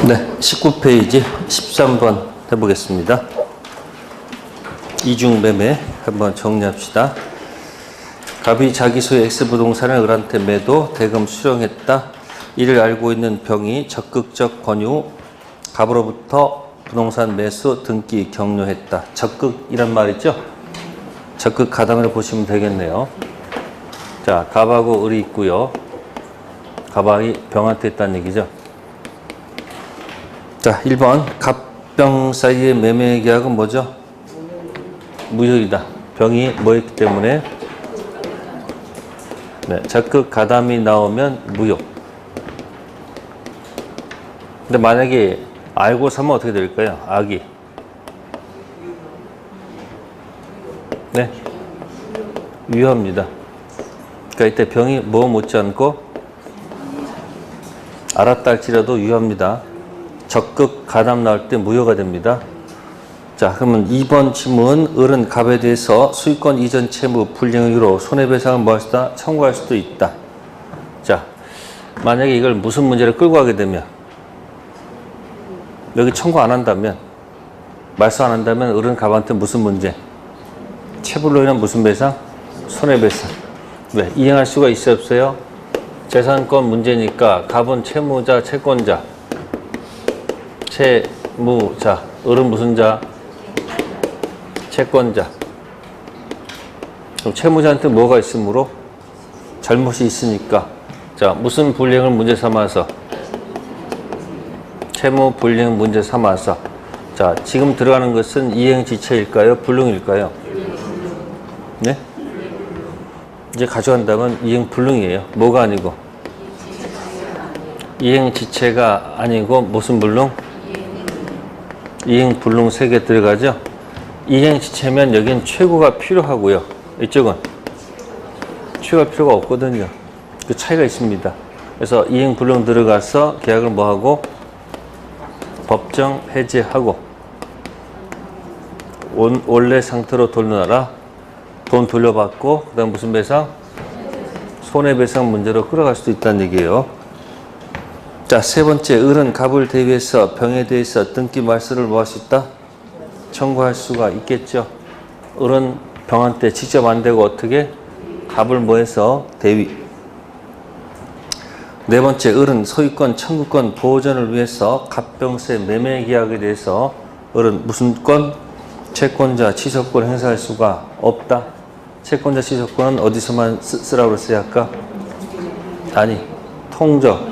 네, 19페이지 13번 해보겠습니다. 이중매매 한번 정리합시다. 갑이 자기 소유 X부동산을 을한테 매도 대금 수령했다. 이를 알고 있는 병이 적극적 권유, 갑으로부터 부동산 매수 등기 격려했다. 적극이란 말이죠. 적극 가담을 보시면 되겠네요. 자, 갑하고 을이 있고요. 갑이 병한테 했다는 얘기죠. 자, 1번 갑병 사이의 매매 계약은 뭐죠? 무효이다. 병이 뭐였기 때문에 네, 적극 가담이 나오면 무효. 근데 만약에 알고 사면 어떻게 될까요? 악이. 네, 유효합니다. 그러니까 이때 병이 뭐 못지않고 알았다 할지라도 유효합니다. 적극 가담 나올 때 무효가 됩니다. 자, 그러면 2번 질문, 을은 갑에 대해서 수익권 이전 채무 불이행 이유로 손해배상을 뭐 할 수다? 청구할 수도 있다. 자, 만약에 이걸 무슨 문제를 끌고 가게 되면, 여기 청구 안 한다면, 말소 안 한다면 을은 갑한테 무슨 문제? 채불로 인한 무슨 배상? 손해배상. 왜? 이행할 수가 있어요, 없어요? 재산권 문제니까 갑은 채무자, 채권자. 채무자, 을은 무슨 자? 채권자. 그럼 채무자한테 뭐가 있으므로? 잘못이 있으니까. 자, 무슨 불이행을 문제 삼아서? 채무 불이행 문제 삼아서. 자, 지금 들어가는 것은 이행지체일까요? 불능일까요? 네? 이제 가져간다면 이행불능이에요. 뭐가 아니고? 이행지체가 아니고 무슨 불능? 이행불능 3개 들어가죠? 이행지체면 여긴 최고가 필요하고요. 이쪽은 최고가 필요가 없거든요. 그 차이가 있습니다. 그래서 이행불능 들어가서 계약을 뭐하고? 법정 해제하고 원래 상태로 돌려놔라. 돈 돌려받고 그 다음 무슨 배상? 손해배상 문제로 끌어갈 수도 있다는 얘기예요. 자, 세 번째, 을은 갑을 대위해서 병에 대해서 등기 말소를 뭐 할 수 있다? 청구할 수가 있겠죠. 을은 병한테 직접 안 되고 어떻게? 갑을 뭐 해서 대위. 네 번째, 을은 소유권, 청구권 보전을 위해서 갑병세 매매 계약에 대해서 을은 무슨 권? 채권자 취소권 행사할 수가 없다. 채권자 취소권은 어디서만 쓰라고 그랬어야 할까? 아니, 통적,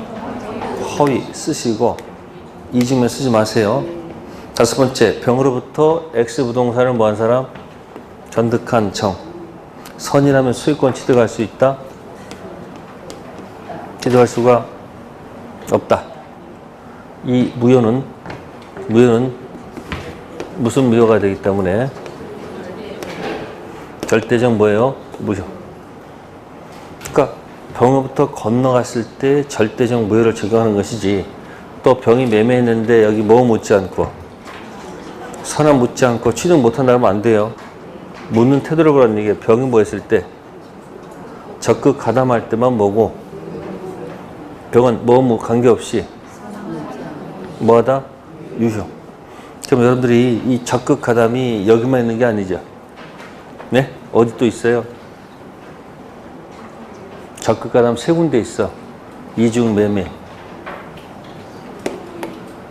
허위 쓰시고 이중면 쓰지 마세요. 다섯 번째, 병으로부터 X부동산을 뭐한 사람? 전득한 정. 선이라면 소유권 취득할 수 있다? 취득할 수가 없다. 이 무효는 무슨 무효가 되기 때문에 절대적 뭐예요? 무효. 그러니까 병으로부터 건너갔을 때 절대적 무효를 적용하는 것이지, 또 병이 매매했는데 여기 뭐 묻지 않고 선언 묻지 않고 취득 못한다 하면 안 돼요. 묻는 태도를 보라는 얘기예요. 병이 뭐 했을 때 적극 가담할 때만 뭐고, 병은 뭐 관계없이 뭐하다? 유효. 그럼 여러분들이 이 적극 가담이 여기만 있는 게 아니죠. 네? 어디 또 있어요? 적극 가담 3군데 있어. 이중 매매.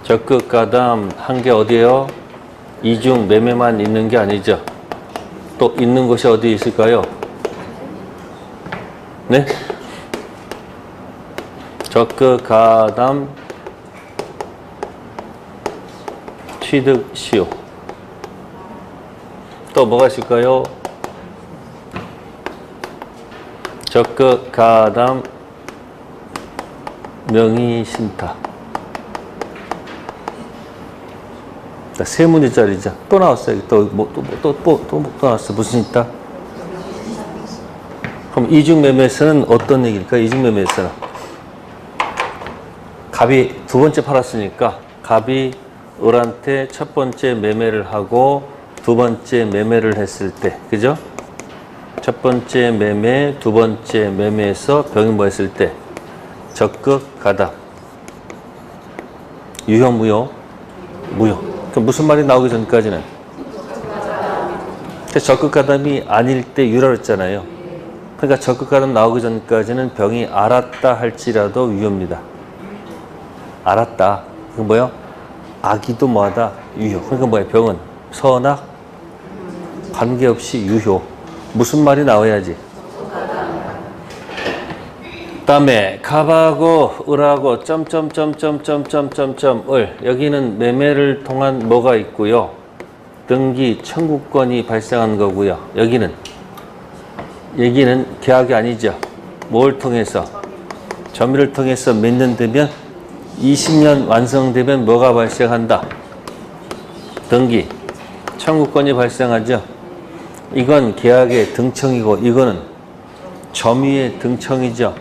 적극 가담 한 게 어디예요? 이중 매매만 있는 게 아니죠. 또 있는 곳이 어디 있을까요? 네? 적극 가담 취득 시효. 또 뭐가 있을까요? 적극 가담 명의신탁. 세 문제짜리죠. 또 나왔어요. 또 나왔어. 무슨 신탁? 그럼 이중매매에서는 어떤 얘기일까? 이중매매에서는 갑이 두 번째 팔았으니까 갑이 을한테 첫 번째 매매를 하고 두 번째 매매를 했을 때, 그죠? 첫 번째 매매, 두 번째 매매에서 병이 뭐 했을 때? 적극 가담. 유효, 무효? 무효. 그럼 무슨 말이 나오기 전까지는? 적극가담이 아닐 때 유라고 했잖아요. 그러니까 적극가담 나오기 전까지는 병이 알았다 할지라도 유효입니다. 알았다. 그건 뭐예요? 아기도 뭐하다? 유효. 그러니까 뭐예요? 병은 선악 관계없이 유효. 무슨 말이 나와야지? 그다음에 갑하고 을하고 을 여기는 매매를 통한 뭐가 있고요. 등기 청구권이 발생한 거고요. 여기는 계약이 아니죠. 뭘 통해서? 점유를 통해서 몇 년 되면 20년 완성되면 뭐가 발생한다? 등기 청구권이 발생하죠. 이건 계약의 등청이고 이거는 점유의 등청이죠.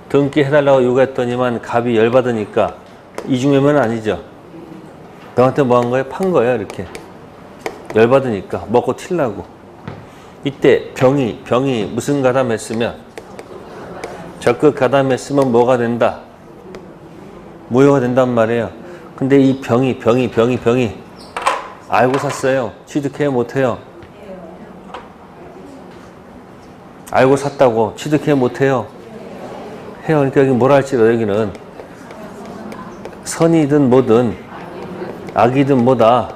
등기 해달라고 요구했더니만 갑이 열받으니까 이중매매는 아니죠. 병한테 뭐 한 거예요? 판 거예요. 이렇게 열받으니까 먹고 튈라고. 이때 병이 무슨 가담했으면 적극 가담했으면 뭐가 된다? 무효가 된단 말이에요. 근데 이 병이 알고 샀어요? 취득해요? 못해요? 알고 샀다고 취득해요? 못해요? 해요. 그러니까 여기 뭐라 할지라도 여기는 선이든 뭐든 악이든 뭐다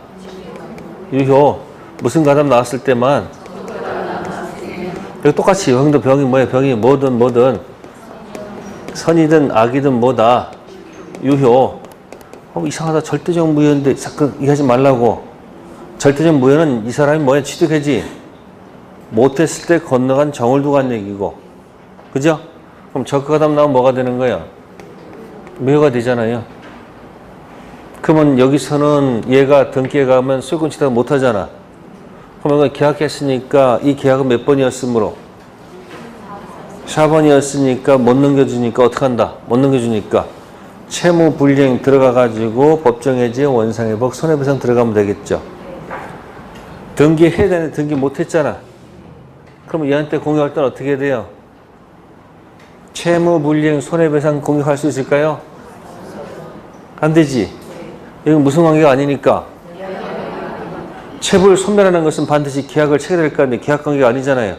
유효. 무슨 가담 나왔을 때만 여기 똑같이 형도 병이 뭐예요? 병이 뭐든 선이든 악이든 뭐다 유효. 이상하다. 절대적 무효인데 자꾸 이해하지 말라고. 절대적 무효는 이 사람이 뭐야? 취득해지 못했을 때 건너간 정을 두고 한 얘기고. 그죠? 그럼 적극가담 나오면 뭐가 되는 거예요? 무효가 되잖아요. 그러면 여기서는 얘가 등기에 가면 소유권 취득 못 하잖아. 그러면 계약했으니까 이 계약은 몇 번이었으므로 4번이었으니까 못 넘겨주니까 어떡한다? 못 넘겨주니까 채무 불이행 들어가가지고 법정해지 원상회복 손해배상 들어가면 되겠죠. 등기해야 되는데 등기 못했잖아. 그러면 얘한테 공격할 때는 어떻게 돼요? 채무 불이행 손해배상 공격할 수 있을까요? 안 되지. 이건 무슨 관계가 아니니까. 채무를 소멸하는 것은 반드시 계약을 체결할 거 아니에요. 계약 관계가 아니잖아요.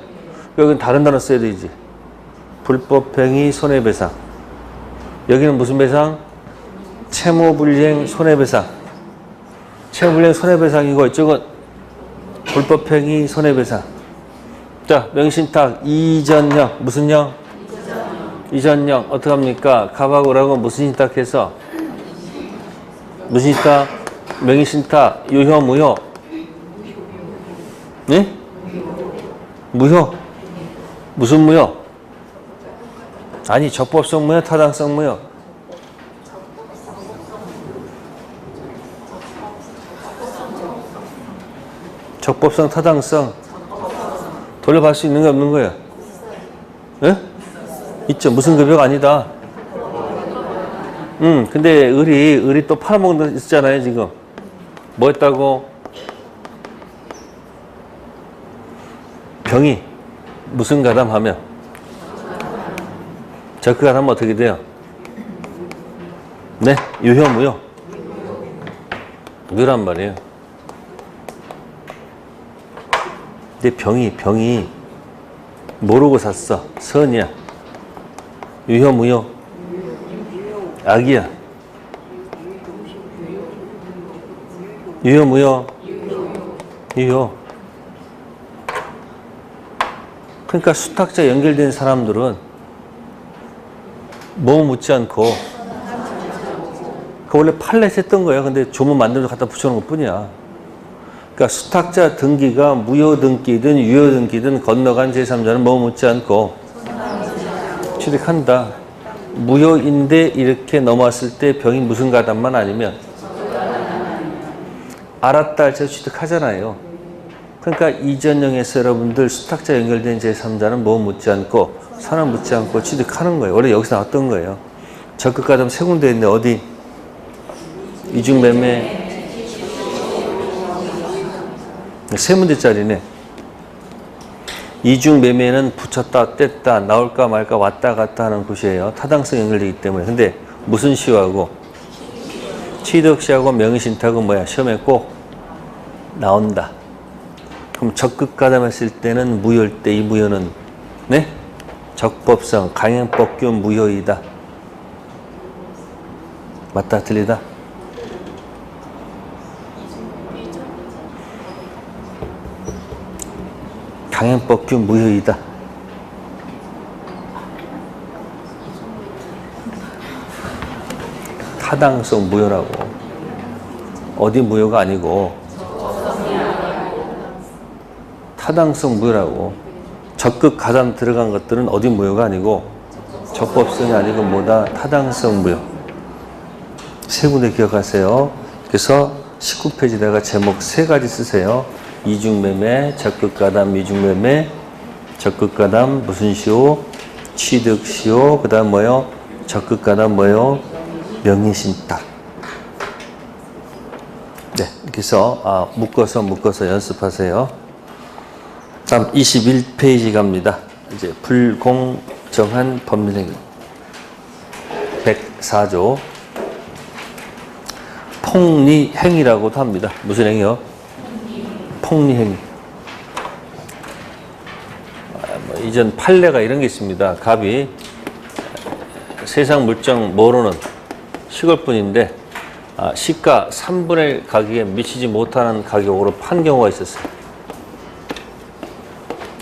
여기는 다른 단어 써야 되지. 불법행위 손해배상. 여기는 무슨 배상? 채무불이행 손해배상. 채무불이행 손해배상이고 이쪽은 불법행위 손해배상. 자, 명의신탁 이전령. 무슨 령? 이전령. 어떡합니까? 갑하고 을하고 무슨 신탁해서? 무슨 신탁? 명의신탁. 유효 무효? 네? 무효. 무슨 무효? 아니, 적법성 무효, 타당성 무효. 적법성, 타당성. 돌려받을 수 있는 게 없는 거예요. 예? 있죠. 무슨 급여가 아니다. 근데 을이 또 팔아먹는 데 있잖아요, 지금. 뭐 했다고? 병이 무슨 가담하면 적극가담하면 어떻게 돼요? 네, 유효 무효? 무효란 말이에요. 근데 병이 모르고 샀어. 선이야. 유효 무효? 악이야. 유효 무효? 유효. 그러니까 수탁자 연결된 사람들은 뭐 묻지 않고 그 원래 팔렛 했던 거예요. 근데 조문 만들어서 갖다 붙여놓은 것 뿐이야. 그러니까 수탁자 등기가 무효 등기든 유효 등기든 건너간 제3자는 뭐 묻지 않고 취득한다. 무효인데 이렇게 넘어왔을 때 병이 무슨 가담만 아니면 알았다 할때 취득하잖아요. 그러니까 이전령에서 여러분들 수탁자 연결된 제3자는 뭐 묻지 않고 선언 묻지 않고 취득하는 거예요. 원래 여기서 나왔던 거예요. 적극가담 세 군데 있는데 어디? 이중매매 세 문제짜리네. 이중매매는 붙였다 뗐다 나올까 말까 왔다 갔다 하는 곳이에요. 타당성 연결되기 때문에. 근데 무슨 시효하고? 취득시하고 명의신탁은 뭐야? 시험에 꼭 나온다. 그럼 적극가담 했을 때는 무효일 때 이 무효는 네? 적법성, 강행법규 무효이다. 맞다, 틀리다? 강행법규 무효이다. 타당성 무효라고. 어디 무효가 아니고 타당성 무효라고. 적극 가담 들어간 것들은 어디 무효가 아니고 적법성이 아니고 뭐다? 타당성 무효. 세 군데 기억하세요. 그래서 19페이지다가 제목 세 가지 쓰세요. 이중매매, 적극가담, 미중매매, 적극가담 무슨 시효? 취득시효. 그 다음 뭐요? 적극가담 뭐요? 명의신탁. 네, 그래서 묶어서 연습하세요. 다음 21페이지 갑니다. 이제 불공정한 법률행위 104조 폭리행위라고도 합니다. 무슨 행위요? 폭리행위. 이전 판례가 이런 게 있습니다. 갑이 세상 물정 모르는 시골뿐인데 시가 3분의 1 가격에 미치지 못하는 가격으로 판 경우가 있었어요.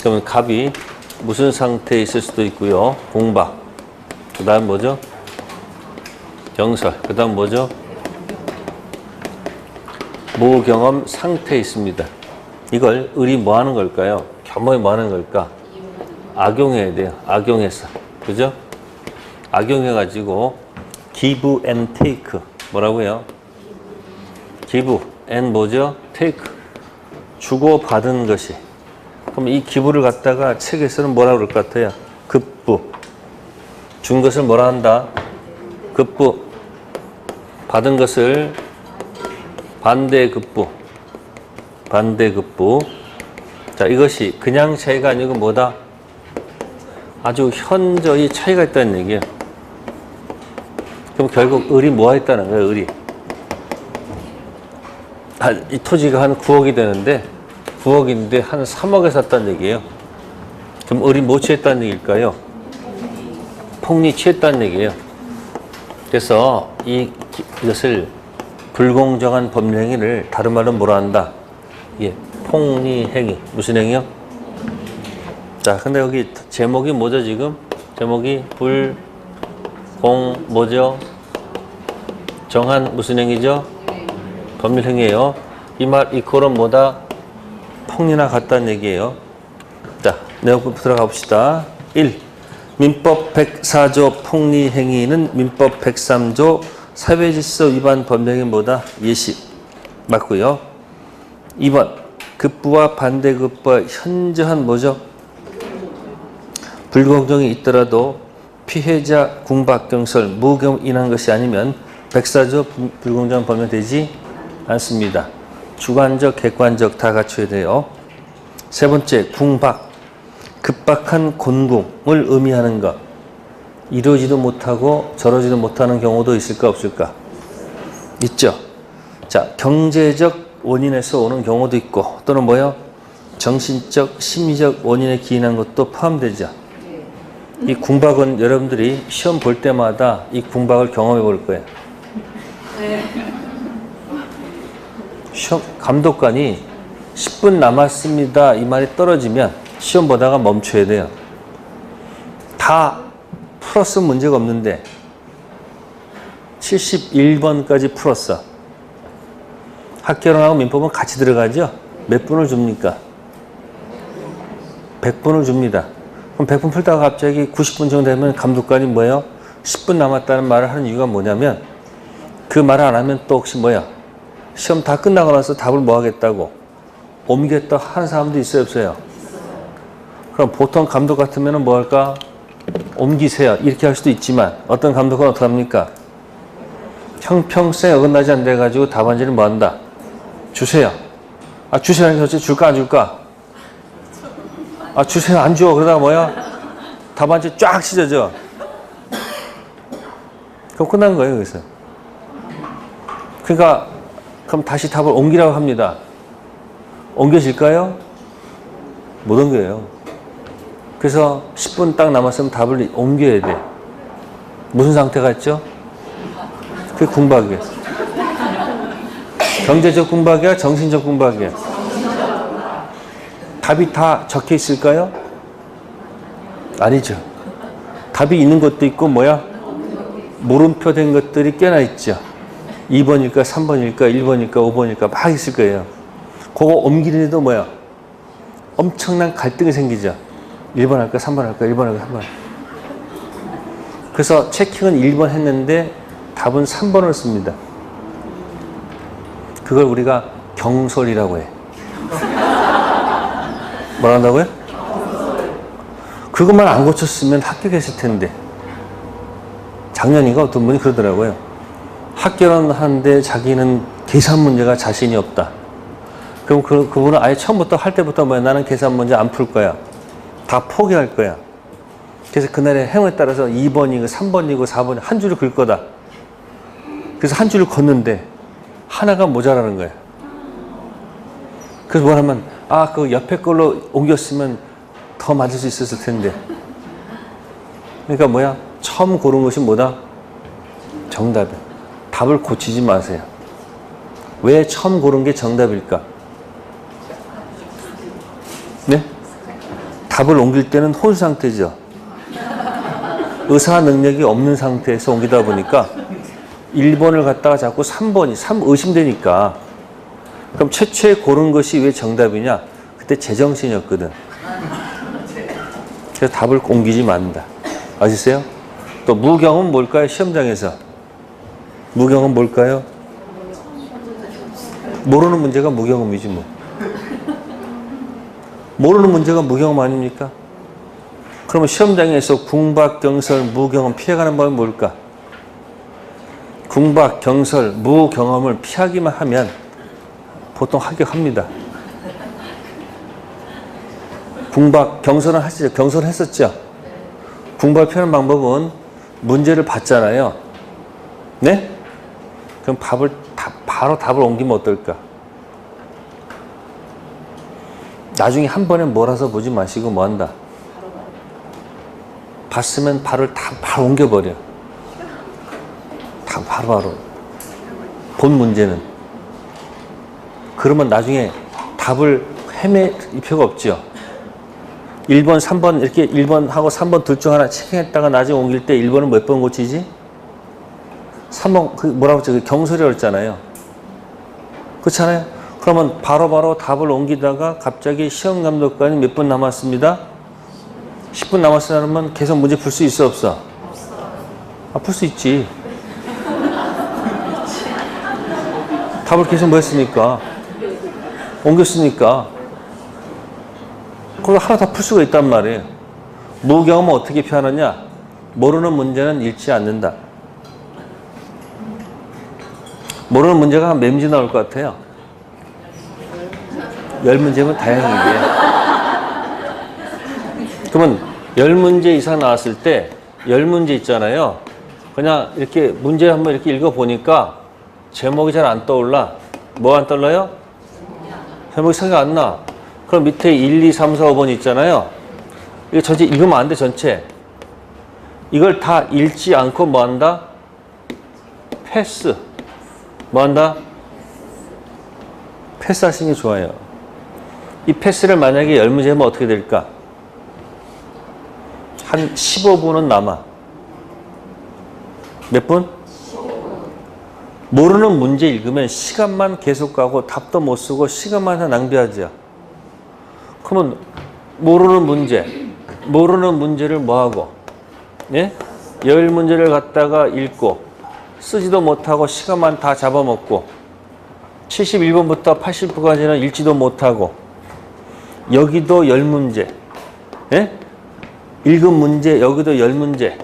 그러면 갑이 무슨 상태에 있을 수도 있고요. 공박. 그 다음 뭐죠? 경설. 그 다음 뭐죠? 무경험 상태에 있습니다. 이걸 을이 뭐 하는 걸까요? 겸허히 뭐 하는 걸까? 악용해야 돼요. 악용해서. 그죠? 악용해가지고 give and take. 뭐라고요? give and 뭐죠? take. 주고 받은 것이. 그럼 이 기부를 갖다가 책에서는 뭐라고 그럴 것 같아요? 급부. 준 것을 뭐라 한다? 급부. 받은 것을 반대급부. 반대급부. 자, 이것이 그냥 차이가 아니고 뭐다? 아주 현저히 차이가 있다는 얘기예요. 그럼 결국 을이 뭐 했다는 거예요? 을이. 이 토지가 한 9억이 되는데 9억인데 한 3억에 샀다는 얘기예요. 그럼 을이 뭐 취했다는 얘기일까요? 폭리 취했다는 얘기예요. 그래서 이것을 불공정한 법률행위를 다른 말로 뭐라 한다? 예, 폭리행위. 무슨 행위요? 자, 근데 여기 제목이 뭐죠 지금? 제목이 뭐죠? 정한 무슨 행위죠? 법률행위예요. 이 말 이코는 뭐다? 폭리나 같다는 얘기예요. 자, 내용부터 들어가 봅시다. 1. 민법 104조 폭리행위는 민법 103조 사회질서 위반 법령이 뭐다? 예시. 맞고요. 2번. 급부와 반대급부와 현저한 뭐죠? 불공정이 있더라도 피해자 궁박경설 무경 인한 것이 아니면 104조 불공정한 법령 되지 않습니다. 주관적, 객관적 다 갖춰야 돼요. 세 번째, 궁박. 급박한 곤궁을 의미하는 것. 이러지도 못하고 저러지도 못하는 경우도 있을까 없을까? 있죠. 자, 경제적 원인에서 오는 경우도 있고 또는 뭐요? 정신적, 심리적 원인에 기인한 것도 포함되죠. 이 궁박은 여러분들이 시험 볼 때마다 이 궁박을 경험해 볼 거예요. 시험, 감독관이 10분 남았습니다. 이 말이 떨어지면 시험 보다가 멈춰야 돼요. 다 풀었으면 문제가 없는데 71번까지 풀었어. 학개론하고 민법은 같이 들어가죠? 몇 분을 줍니까? 100분을 줍니다. 그럼 100분 풀다가 갑자기 90분 정도 되면 감독관이 뭐예요? 10분 남았다는 말을 하는 이유가 뭐냐면 그 말을 안 하면 또 혹시 뭐야? 시험 다 끝나고 나서 답을 뭐 하겠다고 옮겼다 하는 사람도 있어요, 없어요? 그럼 보통 감독 같으면 뭐 할까? 옮기세요. 이렇게 할 수도 있지만 어떤 감독은 어떻게 합니까? 형평성에 어긋나지 않게 해가지고 답안지를 뭐 한다? 주세요. 아, 주세요는 도대체 줄까 안 줄까? 아, 주세요. 안 줘. 그러다가 뭐야? 답안지 쫙 찢어져. 그럼 끝난 거예요, 여기서. 그러니까 그럼 다시 답을 옮기라고 합니다. 옮겨질까요? 못 옮겨요. 그래서 10분 딱 남았으면 답을 옮겨야 돼. 무슨 상태가 있죠? 그게 궁박이에요. 경제적 궁박이야? 정신적 궁박이야? 답이 다 적혀 있을까요? 아니죠. 답이 있는 것도 있고 뭐야? 물음표 된 것들이 꽤나 있죠. 2번일까 3번일까 1번일까 5번일까 막 있을 거예요. 그거 옮기는데도 뭐야? 엄청난 갈등이 생기죠. 1번 할까 3번 할까 1번 할까 3번. 그래서 체킹은 1번 했는데 답은 3번을 씁니다. 그걸 우리가 경솔이라고 해. 뭐라 한다고요? 그것만 안 고쳤으면 합격했을 텐데. 작년인가 어떤 분이 그러더라고요. 학교는 하는데 자기는 계산 문제가 자신이 없다. 그럼 그분은 아예 처음부터 할 때부터 뭐야? 나는 계산 문제 안 풀 거야. 다 포기할 거야. 그래서 그날의 행운에 따라서 2번이고 3번이고 4번이 한 줄을 긁 거다. 그래서 한 줄을 걷는데 하나가 모자라는 거야. 그래서 뭘 하면 그 옆에 걸로 옮겼으면 더 맞을 수 있었을 텐데. 그러니까 뭐야? 처음 고른 것이 뭐다? 정답이야. 답을 고치지 마세요. 왜 처음 고른 게 정답일까? 네? 답을 옮길 때는 혼 상태죠. 의사 능력이 없는 상태에서 옮기다 보니까 1번을 갖다가 자꾸 3번이 의심되니까. 그럼 최초에 고른 것이 왜 정답이냐? 그때 제정신이었거든. 그래서 답을 옮기지 말는다. 아시세요? 또 무경은 뭘까요? 시험장에서. 무경은 뭘까요? 모르는 문제가 무경험이지 뭐. 모르는 문제가 무경험 아닙니까? 그러면 시험장에서 궁박, 경설, 무경험 피해가는 법은 뭘까? 궁박, 경설, 무경험을 피하기만 하면 보통 합격합니다. 궁박, 경설은 하시죠? 경설은 했었죠? 궁박 피하는 방법은 문제를 봤잖아요. 네? 그럼 바로 답을 옮기면 어떨까? 나중에 한 번에 몰아서 보지 마시고 뭐 한다? 봤으면 바로 옮겨버려. 바로. 본 문제는. 그러면 나중에 답을 헤맬 필요가 없죠. 1번, 3번 이렇게 1번하고 3번 둘 중 하나 체킹했다가 나중에 옮길 때 1번은 몇 번 고치지? 3번 뭐라고 했죠? 경솔이라고 했잖아요. 그렇잖아요. 그러면 바로바로 답을 옮기다가 갑자기 시험 감독관이 몇 분 남았습니다. 10분 남았으면 계속 문제 풀 수 있어 없어? 풀 수 있지. 답을 계속 뭐 했으니까? 옮겼으니까. 그걸 하나 다 풀 수가 있단 말이에요. 무경험은 어떻게 표현하냐? 모르는 문제는 읽지 않는다. 모르는 문제가 한 몇 문제 나올 것 같아요? 10문제면 다행이게. 그러면 10문제 이상 나왔을 때 10문제 있잖아요. 그냥 이렇게 문제 한번 이렇게 읽어보니까 제목이 잘 안 떠올라. 뭐 안 떠올라요? 제목이 생각 안 나. 그럼 밑에 1, 2, 3, 4, 5번 있잖아요. 이거 전체 읽으면 안 돼, 전체. 이걸 다 읽지 않고 뭐 한다? 패스. 뭐 한다? 패스 하시는 게 좋아요. 이 패스를 만약에 10문제면 어떻게 될까? 한 15분은 남아. 몇 분? 모르는 문제 읽으면 시간만 계속 가고 답도 못 쓰고 시간만 다 낭비하죠. 그러면 모르는 문제를 뭐하고? 예? 10문제를 갖다가 읽고 쓰지도 못하고 시간만 다 잡아먹고 71번부터 80번까지는 읽지도 못하고 여기도 10문제. 예? 읽은 문제 여기도 10문제.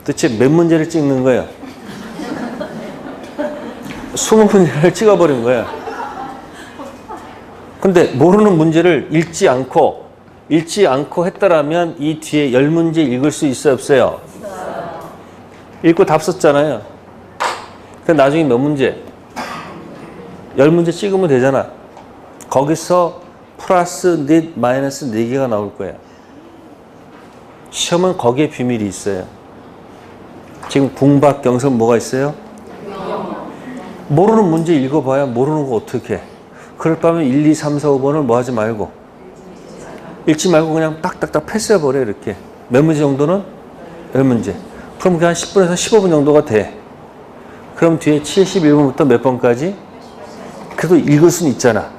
도대체 몇 문제를 찍는 거예요? 20문제를 찍어버린 거야. 근데 모르는 문제를 읽지 않고 했더라면 이 뒤에 10문제 읽을 수 있어요, 없어요? 읽고 답 썼잖아요. 근데 나중에 몇 문제? 10문제 찍으면 되잖아. 거기서 플러스 넷 마이너스 4개가 나올 거야. 시험은 거기에 비밀이 있어요. 지금 궁박경선 뭐가 있어요? 모르는 문제 읽어봐야 모르는 거 어떻게 해. 그럴 바면 1, 2, 3, 4, 5번을 뭐 하지 말고 읽지 말고 그냥 딱딱딱 패스해버려. 이렇게 몇 문제 정도는? 10문제. 그럼 그게 한 10분에서 15분 정도가 돼. 그럼 뒤에 71번부터 몇 번까지? 그래도 읽을 수는 있잖아.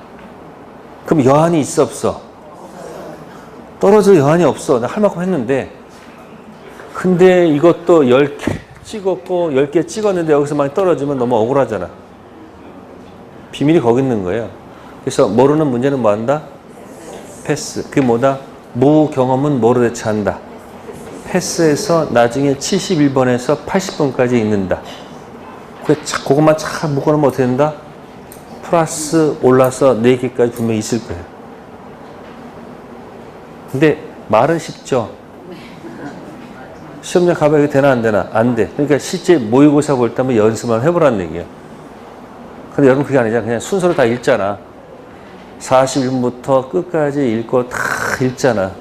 그럼 여한이 있어 없어? 떨어질 여한이 없어. 나 할 만큼 했는데. 근데 이것도 10개 찍었고 10개 찍었는데 여기서 많이 떨어지면 너무 억울하잖아. 비밀이 거기 있는 거예요. 그래서 모르는 문제는 뭐 한다? 패스. 그게 뭐다? 무경험은 뭐로 대처한다? 패스해서 나중에 71번에서 80번까지 읽는다. 그것만 잘 묶어놓으면 어떻게 된다? 플러스 올라서 4개까지 분명히 있을 거예요. 근데 말은 쉽죠. 시험장 가봐야 이게 되나 안 되나? 안 돼. 그러니까 실제 모의고사 볼 때 한번 연습만 해보라는 얘기예요. 근데 여러분 그게 아니잖아. 그냥 순서로 다 읽잖아. 41분부터 끝까지 읽고 다 읽잖아.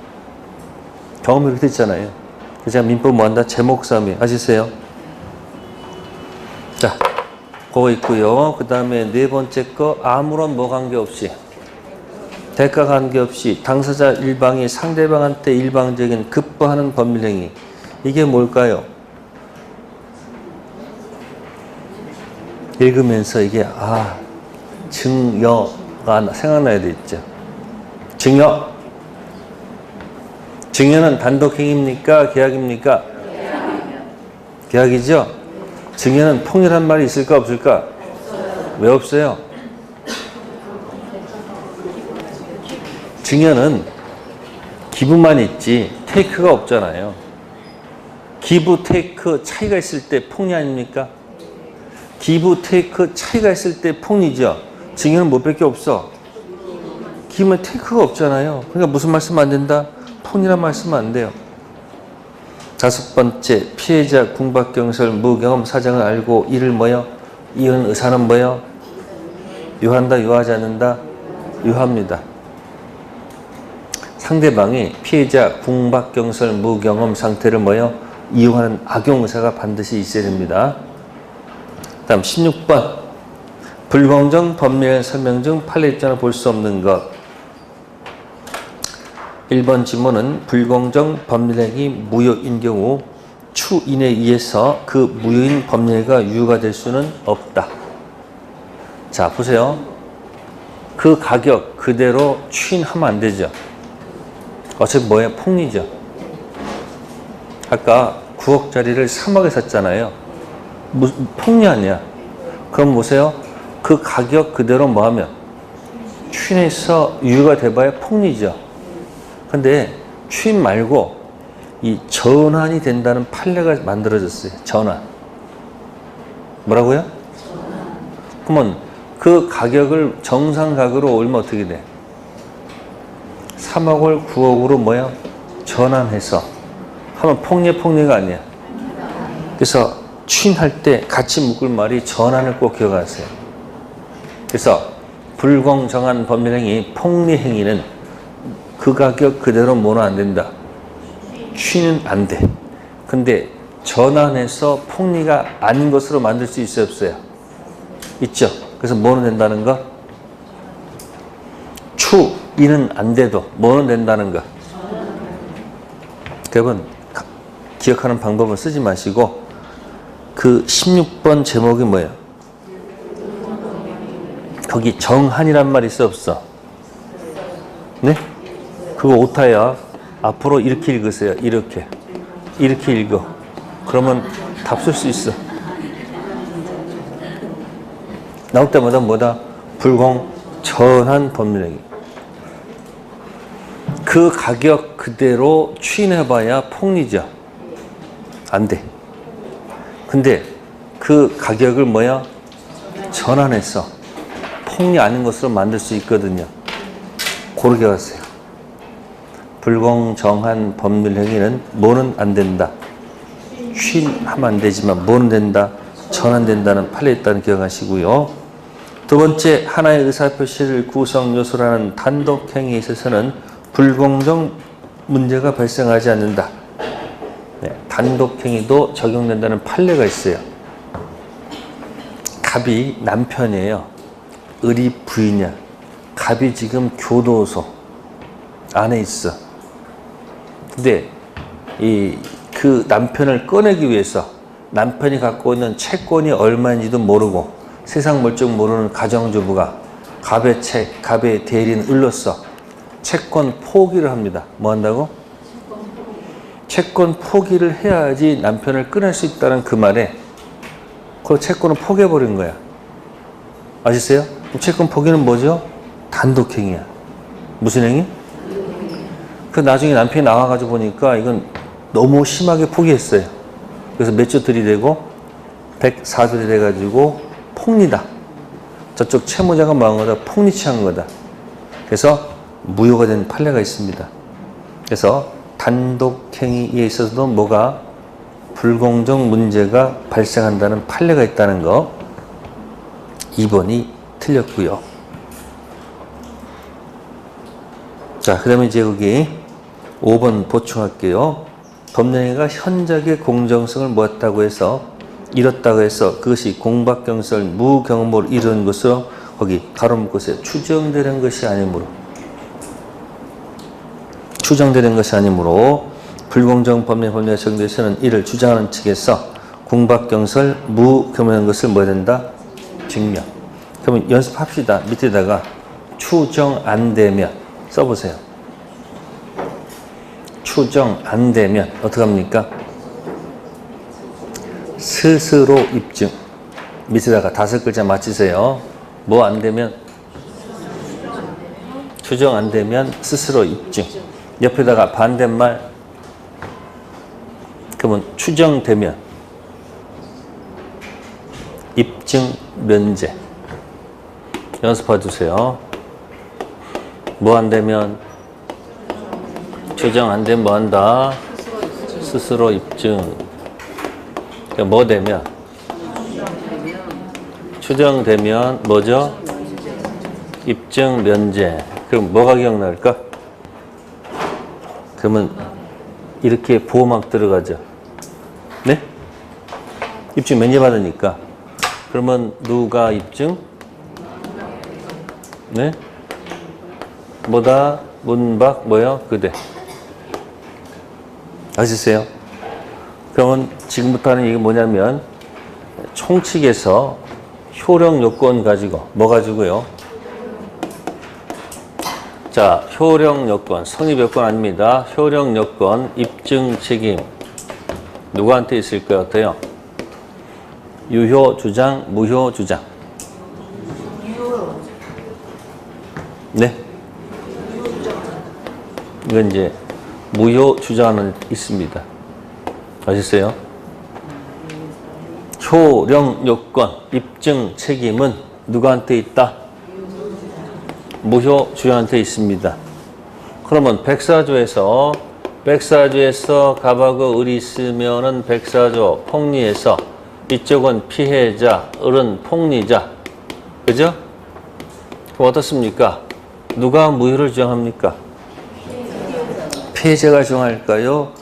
경험이 그렇게 됐잖아요. 그래서 제가 민법 뭐 한다? 제목 싸움이. 아시세요? 자, 그거 있고요. 그 다음에 네 번째 거 아무런 뭐 관계없이 대가 관계없이 당사자 일방이 상대방한테 일방적인 급부하는 법률행위. 이게 뭘까요? 읽으면서 이게 증여가 생각나야 되겠죠. 증여. 증여는 단독행위입니까? 계약입니까? 계약이죠. 증여는 통일한 말이 있을까 없을까? 왜 없어요? 증여는 기부만 있지 테이크가 없잖아요. 기부 테이크 차이가 있을 때 폭리 아닙니까? 기부 테이크 차이가 있을 때 폭리죠. 증여는 뭐 밖에 없어? 기부면 테이크가 없잖아요. 그러니까 무슨 말씀 안 된다? 폭리란 말씀 안 돼요. 다섯 번째, 피해자 궁박경설 무경험 사정을 알고 이를 뭐요? 이은 의사는 뭐요? 유한다, 유하지 않는다? 유합니다. 상대방이 피해자 궁박경설 무경험 상태를 뭐요? 이용하는 악용 의사가 반드시 있어야 됩니다. 다음 16번. 불공정 법률 설명 중 판례 입장을 볼 수 없는 것. 1번 지문은 불공정 법률행위 무효인 경우 추인에 의해서 그 무효인 법률행위가 유효가 될 수는 없다. 자, 보세요. 그 가격 그대로 추인하면 안 되죠. 어차피 뭐예요? 폭리죠. 아까 9억짜리를 3억에 샀잖아요. 폭리 아니야. 그럼 보세요. 그 가격 그대로 뭐 하면? 추인해서 유효가 돼봐야 폭리죠. 근데 추인 말고 이 전환이 된다는 판례가 만들어졌어요. 전환. 뭐라고요? 그러면 그 가격을 정상 가격으로 올리면 어떻게 돼? 3억을 9억으로 뭐야? 전환해서 하면 폭리가 아니야. 그래서 추인할 때 같이 묶을 말이 전환을 꼭 기억하세요. 그래서 불공정한 법률행위, 폭리행위는 그 가격 그대로 뭐는 안 된다. 추인은 안 돼. 근데 전환해서 폭리가 아닌 것으로 만들 수 있어요, 없어요? 있죠. 그래서 뭐는 된다는 거? 추인은 안 돼도 뭐는 된다는 거? 여러분 기억하는 방법을 쓰지 마시고 그 16번 제목이 뭐예요? 거기 정한이란 말 있어 없어? 네? 그거 오타야. 앞으로 이렇게 읽으세요. 이렇게 읽어. 그러면 답 쓸 수 있어. 나올 때마다 뭐다? 불공정한 법률행위. 그 가격 그대로 추인해봐야 폭리죠. 안 돼. 근데 그 가격을 뭐야? 전환해서 폭리 아닌 것으로 만들 수 있거든요. 고르게 하세요. 불공정한 법률행위는 뭐는 안 된다. 추인하면 안 되지만 뭐는 된다. 전환된다는 판례 있다는 기억하시고요. 두 번째, 하나의 의사표시를 구성 요소라는 단독행위에 있어서는 불공정 문제가 발생하지 않는다. 네, 단독행위도 적용된다는 판례가 있어요. 갑이 남편이에요. 을이 부인이야. 갑이 지금 교도소 안에 있어. 근데 그 남편을 꺼내기 위해서 남편이 갖고 있는 채권이 얼마인지도 모르고 세상 물정 모르는 가정주부가 갑의 대리인 을로서 채권 포기를 합니다. 뭐 한다고? 채권 포기를 해야지 남편을 끊을 수 있다는 그 말에 그 채권을 포기해버린 거야. 아시세요? 채권 포기는 뭐죠? 단독행위야. 무슨 행위? 그 나중에 남편이 나와가지고 보니까 이건 너무 심하게 포기했어요. 그래서 몇 주 들이대고 104조리 돼가지고 폭리다. 저쪽 채무자가 뭐한 거다? 폭리취한 거다. 그래서 무효가 된 판례가 있습니다. 그래서 단독행위에 있어서도 뭐가 불공정 문제가 발생한다는 판례가 있다는 거 2번이 틀렸고요. 자, 그 다음에 이제 여기 5번 보충할게요. 법령행위가 현작의 공정성을 모았다고 해서 잃었다고 해서 그것이 공박경설 무경험으로 이루는 것으로 거기 가로 묶으세요. 추정되는 것이 아니므로 불공정 법령에 적용돼서는 이를 주장하는 측에서 공박경설 무경험한 것을 뭐 해야 된다? 증명. 그러면 연습합시다. 밑에다가 추정 안 되면 써보세요. 추정 안 되면 어떻게 합니까? 스스로 입증. 밑에다가 5글자 맞추세요. 뭐 안 되면? 추정 안 되면 스스로 입증. 옆에다가 반대말. 그러면 추정되면 입증 면제. 연습해 주세요. 뭐 안 되면? 추정 안 되면 뭐 한다? 스스로 입증. 그러니까 뭐 되면? 추정되면 뭐죠? 입증 면제. 그럼 뭐가 기억날까? 그러면 이렇게 보호막 들어가죠. 네? 입증 면제 받으니까. 그러면 누가 입증? 네? 뭐다? 문박 뭐요? 그대. 아시세요? 그러면 지금부터는 이게 뭐냐면 총칙에서 효력 요건 가지고 뭐 가지고요? 자, 효력 요건, 성립 요건 아닙니다. 효력 요건, 입증 책임 누구한테 있을까요? 어때요? 유효 주장, 무효 주장. 네? 이건 이제 무효 주장은 있습니다. 아셨어요? 효력 요건, 입증 책임은 누구한테 있다? 무효 주장한테 있습니다. 그러면 백사조에서 갑하고 을이 있으면은 백사조 폭리에서 이쪽은 피해자, 을은 폭리자. 그죠? 그럼 어떻습니까? 누가 무효를 주장합니까? 피해자가 주장할까요?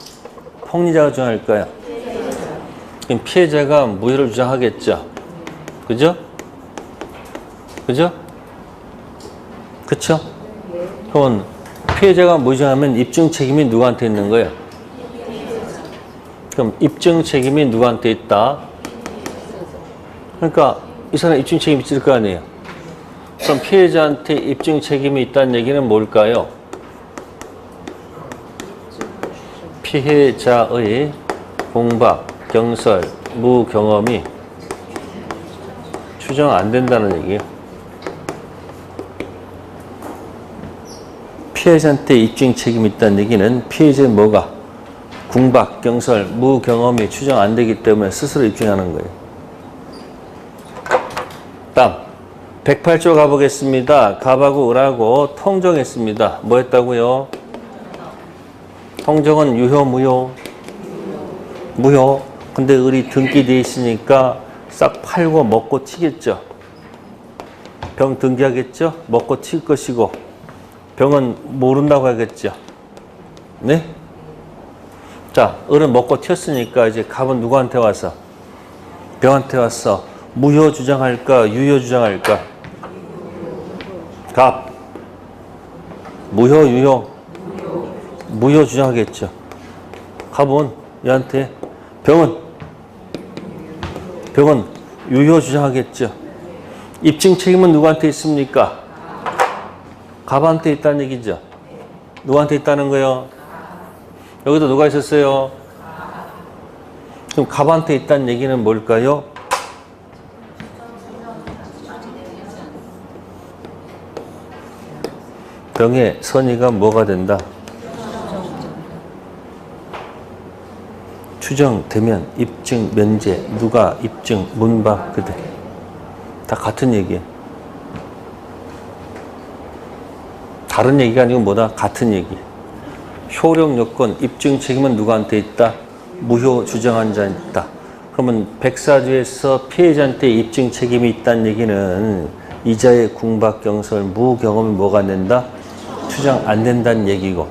폭리자가 주장할까요? 그럼 피해자가 무효를 주장하겠죠. 그죠? 그죠? 그쵸? 그럼 피해자가 무효 주장하면 입증 책임이 누구한테 있는 거예요? 그럼 입증 책임이 누구한테 있다? 그러니까 이 사람 입증 책임이 있을 거 아니에요? 그럼 피해자한테 입증 책임이 있다는 얘기는 뭘까요? 피해자의 공박, 경설, 무경험이 추정 안 된다는 얘기예요. 피해자한테 입증 책임이 있다는 얘기는 피해자의 뭐가? 궁박, 경설, 무경험이 추정 안 되기 때문에 스스로 입증하는 거예요. 다음 108조 가보겠습니다. 갑하고 을하고 통정했습니다. 뭐 했다고요? 통정은 유효, 무효? 무효. 근데 을이 등기돼 있으니까 싹 팔고 먹고 튀겠죠. 병 등기하겠죠? 먹고 튈 것이고 병은 모른다고 하겠죠. 네? 자, 을은 먹고 튀었으니까 이제 갑은 누구한테 와서? 병한테 왔어. 무효 주장할까? 유효 주장할까? 갑. 무효, 유효? 무효 주장하겠죠. 갑은 얘한테 병은 유효 주장하겠죠. 입증 책임은 누구한테 있습니까? 갑한테 있다는 얘기죠. 누구한테 있다는 거예요? 여기도 누가 있었어요? 그럼 갑한테 있다는 얘기는 뭘까요? 병의 선의가 뭐가 된다? 추정되면 입증, 면제, 누가 입증, 문박, 그대. 다 같은 얘기예요. 다른 얘기가 아니고 뭐다? 같은 얘기. 효력 요건, 입증 책임은 누구한테 있다? 무효 주장한 자한테 있다. 그러면 백사주에서 피해자한테 입증 책임이 있다는 얘기는 이자의 궁박, 경설, 무경험이 뭐가 안 된다? 추정 안 된다는 얘기고,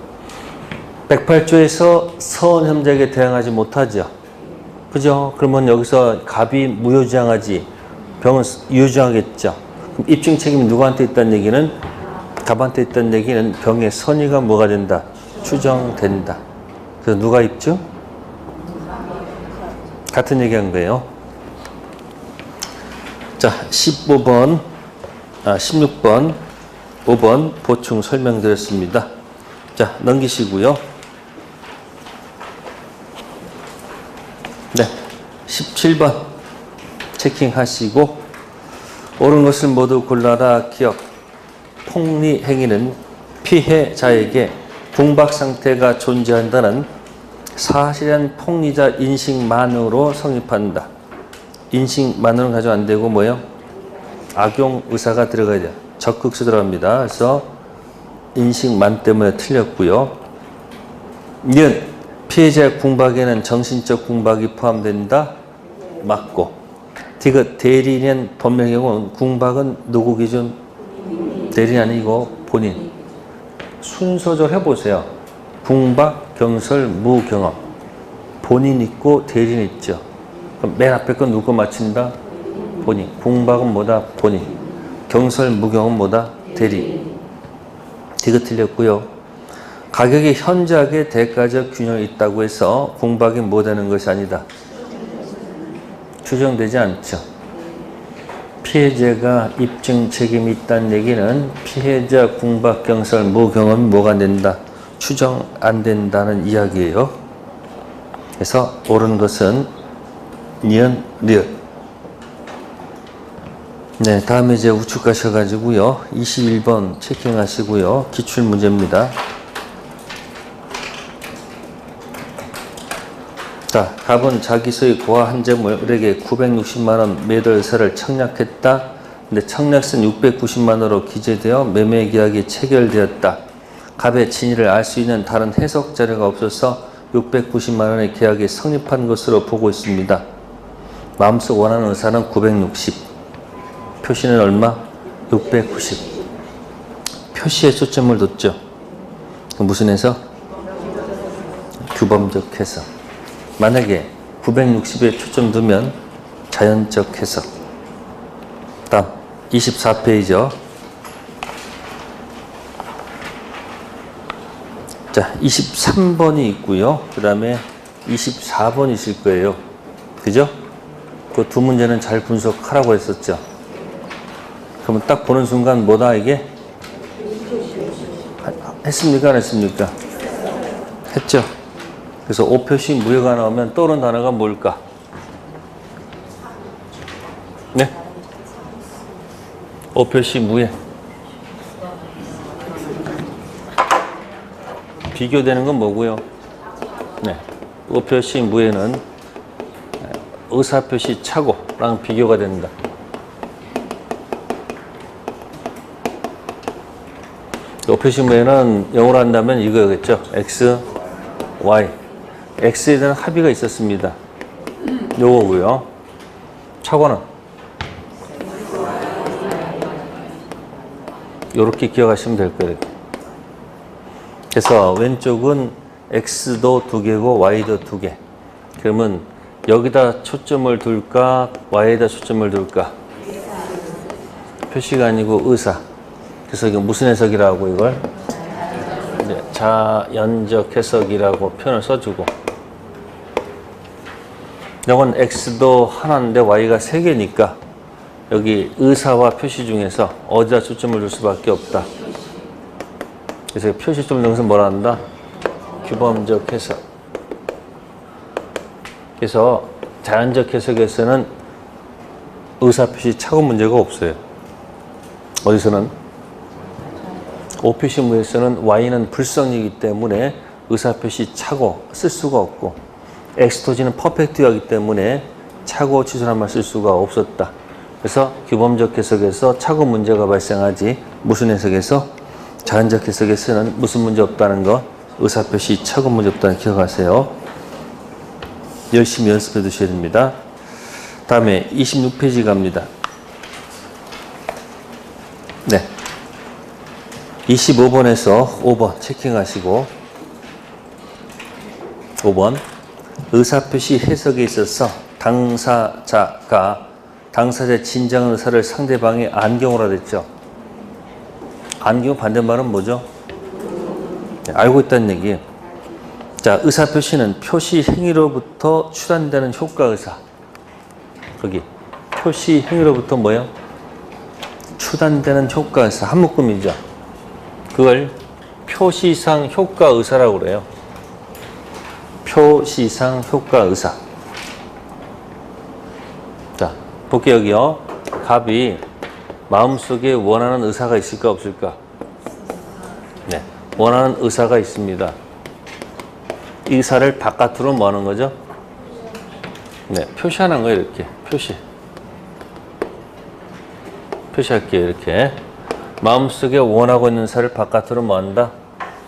108조에서 서원혐자에게 대항하지 못하죠. 그죠? 그러면 여기서 갑이 무효주장하지, 병은 유효주장하겠죠. 그럼 입증 책임이 누구한테 있다는 얘기는, 갑한테 있다는 얘기는 병의 선의가 뭐가 된다? 추정된다. 그래서 누가 입증? 같은 얘기한 거예요. 자, 16번, 5번 보충 설명드렸습니다. 자, 넘기시고요. 네, 17번 체킹하시고, 옳은 것을 모두 골라라 기억. 폭리 행위는 피해자에게 궁박 상태가 존재한다는 사실한 폭리자 인식만으로 성립한다. 인식만으로는 가지고 안 되고 뭐예요? 악용 의사가 들어가야 돼요. 적극수 들어갑니다. 그래서 인식만 때문에 틀렸고요. 니은 피해자의 궁박에는 정신적 궁박이 포함된다. 맞고. 디귿 대리인 본명의 경우는 궁박은 누구 기준? 대리인 아니고 본인. 순서적으로 해보세요. 궁박, 경설, 무경험. 본인 있고 대리인 있죠. 그럼 맨 앞에 건 누구 맞춘다? 본인. 궁박은 뭐다? 본인. 경설, 무경험은 뭐다? 대리인. 디귿 틀렸고요. 가격이 현저하게 대가적 균형이 있다고 해서 궁박이 뭐 되는 것이 아니다. 추정되지 않죠. 피해자가 입증 책임이 있다는 얘기는 피해자 궁박, 경설, 무경험이 뭐가 안 된다? 추정 안 된다는 이야기예요. 그래서 옳은 것은 니은, 리을. 네, 다음에 이제 우측 가셔가지고요. 21번 체킹하시고요. 기출문제입니다. 자, 갑은 자기 소유 고아 한 재물에게 960만원 매도세를 청약했다. 근데 청약선 690만원으로 기재되어 매매 계약이 체결되었다. 갑의 진위를 알 수 있는 다른 해석 자료가 없어서 690만원의 계약이 성립한 것으로 보고 있습니다. 마음속 원하는 의사는 960. 표시는 얼마? 690. 표시에 초점을 뒀죠. 무슨 해석? 규범적 해석. 만약에 960에 초점 두면 자연적 해석. 다음 24페이지요. 자, 23번이 있고요. 그 다음에 24번이 있을 거예요. 그죠? 그 두 문제는 잘 분석하라고 했었죠. 그러면 딱 보는 순간 뭐다 이게? 했습니까? 안 했습니까? 했죠? 그래서 오표시 무효가 나오면 떠오르는 단어가 뭘까? 네? 오표시 무효. 비교되는 건 뭐고요? 네. 오표시 무효는 의사표시 착오랑 비교가 된다. 오표시 무효는 영어로 한다면 이거겠죠? X, Y. X에 대한 합의가 있었습니다. 요거고요. 착오는 요렇게 기억하시면 될 거예요. 그래서 왼쪽은 X도 2개고 Y도 2개. 그러면 여기다 초점을 둘까? Y에다 초점을 둘까? 표시가 아니고 의사. 그래서 이거 무슨 해석이라고 이걸? 이제 자연적 해석이라고 표현을 써주고. 이건 X도 하나인데 Y가 3개니까 여기 의사와 표시 중에서 어디다 초점을 둘 수밖에 없다. 그래서 표시점 넣어서 뭐라 한다? 규범적 해석. 그래서 자연적 해석에서는 의사표시 착오 문제가 없어요. 어디서는? 오표시무에서는 Y는 불성이기 때문에 의사표시 착오 쓸 수가 없고 X토지는 퍼펙트하기 때문에 착오 취소란말 쓸 수가 없었다. 그래서 규범적 해석에서 착오 문제가 발생하지 무슨 해석에서? 자연적 해석에서는 무슨 문제 없다는 거, 의사표시 착오 문제 없다는 거 기억하세요. 열심히 연습해 두셔야 됩니다. 다음에 26페이지 갑니다. 네. 25번에서 5번 체킹하시고 5번 의사표시 해석에 있어서 당사자가 당사자의 진정 의사를 상대방이 안경으로 했죠. 안경 반대말은 뭐죠? 네, 알고 있다는 얘기예요. 자, 의사표시는 표시 행위로부터 출현되는 효과 의사. 거기 표시 행위로부터 뭐요? 출현되는 효과 의사. 한 묶음이죠. 그걸 표시상 효과 의사라고 그래요. 표시상 효과 의사. 자, 볼게요. 여기요. 갑이 마음속에 원하는 의사가 있을까 없을까? 네, 원하는 의사가 있습니다. 이 의사를 바깥으로 뭐 하는 거죠? 네, 표시하는 거예요. 이렇게 표시. 표시할게요. 이렇게 마음속에 원하고 있는 의사를 바깥으로 뭐 한다?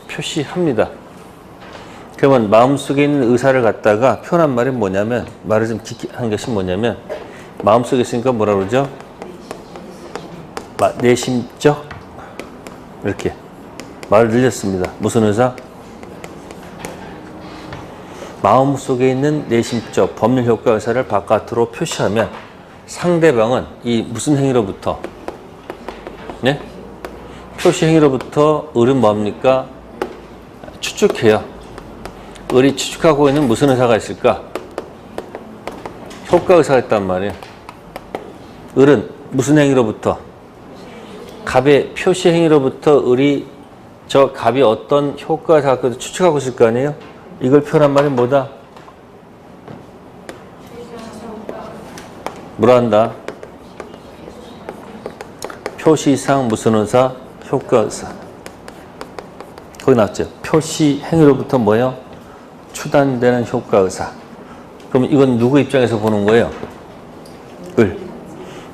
표시합니다. 그러면 마음속에 있는 의사를 갖다가 표현한 말이 뭐냐면, 말을 좀 깊게 한 것이 뭐냐면, 마음속에 있으니까 뭐라 그러죠? 내심적? 이렇게 말을 늘렸습니다. 무슨 의사? 마음속에 있는 내심적 법률 효과 의사를 바깥으로 표시하면 상대방은 이 무슨 행위로부터, 네? 표시 행위로부터 을은 뭡니까? 추측해요. 을이 추측하고 있는 무슨 의사가 있을까? 효과 의사가 있단 말이에요. 을은 무슨 행위로부터? 갑의 표시 행위로부터 을이 저 갑이 어떤 효과 의사가 추측하고 있을 거 아니에요? 이걸 표현한 말이 뭐다? 뭐라 한다? 표시상 무슨 의사? 효과 의사. 거기 나왔죠. 표시 행위로부터 뭐예요? 추단되는 효과 의사. 그럼 이건 누구 입장에서 보는 거예요? 을.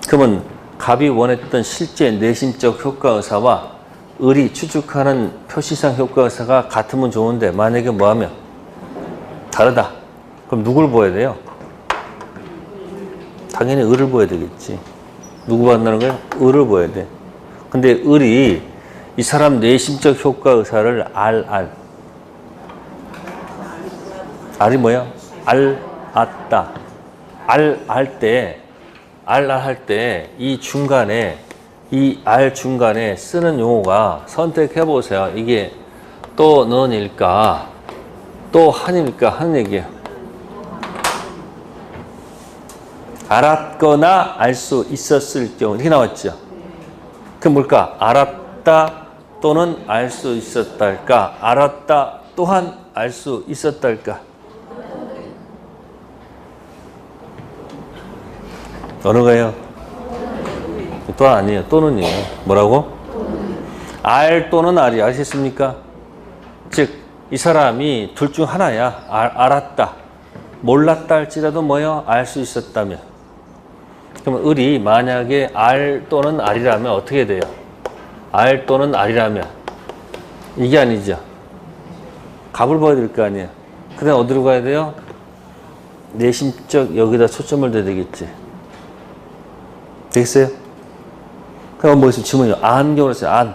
그러면 갑이 원했던 실제 내심적 효과 의사와 을이 추측하는 표시상 효과 의사가 같으면 좋은데 만약에 뭐하면 다르다. 그럼 누굴 보아야 돼요? 당연히 을을 보아야 되겠지. 누구 만나는 거예요? 을을 보아야 돼. 근데 을이 이 사람 내심적 효과 의사를 알이 뭐야? 알았다. 할 때 이 중간에 이 알 중간에 쓰는 용어가 선택해 보세요. 이게 또 너일까? 또 한일까? 하는 얘기예요. 알았거나 알 수 있었을 경우 이렇게 나왔죠. 그럼 뭘까? 알았다 또는 알 수 있었달까? 알았다 또한 알 수 있었달까? 어느 거예요? 또 아니에요. 또는이에요. 뭐라고? 알 또는 알이 아시겠습니까? 즉, 이 사람이 둘 중 하나야. 알았다. 몰랐다 할지라도 뭐요? 알 수 있었다면. 그럼 을이 만약에 알 또는 알이라면 어떻게 돼요? 알 또는 알이라면 이게 아니죠. 갑을 봐야 될 거 아니에요. 그 다음 어디로 가야 돼요? 내심적 여기다 초점을 둬야 되겠지. 되겠어요? 그럼 뭐 있어요? 질문이요. 안경으로 써요.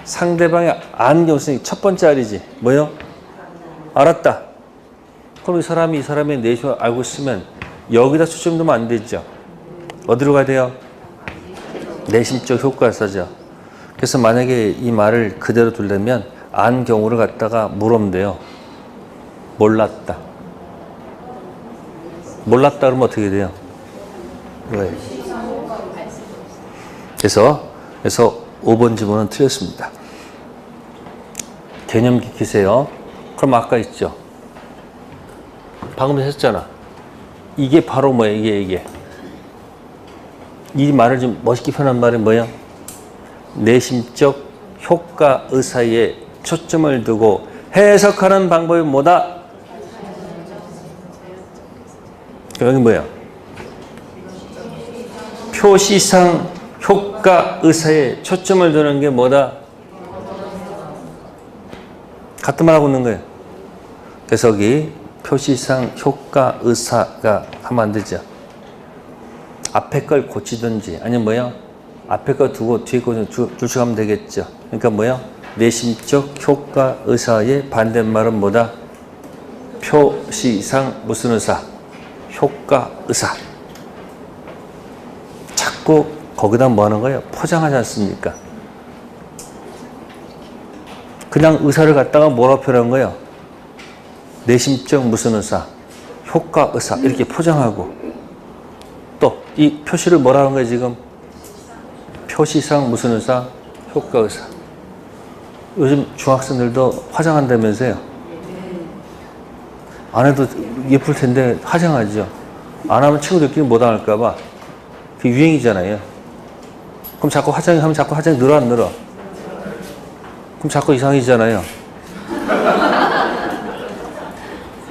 상대방의 아는 경우는 첫 번째 알이지. 뭐요? 알았다. 그럼 이 사람의 내심을 알고 있으면 여기다 초점 두면 안 되죠. 어디로 가야 돼요? 내심적 효과사죠. 그래서 만약에 이 말을 그대로 두려면 안 경우를 갖다가 물으면 돼요. 몰랐다. 몰랐다 그러면 어떻게 돼요? 왜? 그래서 5번 지문은 틀렸습니다. 개념 깊이세요. 그럼 아까 있죠. 방금 했잖아. 이게 바로 뭐예요? 이게. 이 말을 좀 멋있게 표현한 말이 뭐예요? 내심적 효과 의사에 초점을 두고 해석하는 방법이 뭐다? 여기 뭐예요? 표시상 효과 의사에 초점을 두는 게 뭐다? 같은 말 하고 있는 거예요. 그래서 여기 표시상 효과 의사가 하면 안 되죠. 앞에 걸 고치든지 아니면 뭐예요? 앞에 거 두고 뒤에 거 줄쳐가면 되겠죠. 그러니까 뭐예요? 내심적 효과 의사의 반대말은 뭐다? 표시상 무슨 의사? 효과 의사. 자꾸 거기다 뭐 하는 거예요? 포장하지 않습니까? 그냥 의사를 갖다가 뭐라고 표현한 거예요? 내심적 무슨 의사? 효과 의사. 이렇게 포장하고 또 이 표시를 뭐라고 하는 거예요 지금? 표시상 무슨 의사? 효과 의사. 요즘 중학생들도 화장한다면서요? 안 해도 예쁠 텐데 화장하죠. 안 하면 친구들끼리 못 당할까 봐. 그게 유행이잖아요. 그럼 자꾸 화장하면 자꾸 화장이 늘어 안 늘어? 그럼 자꾸 이상해지잖아요.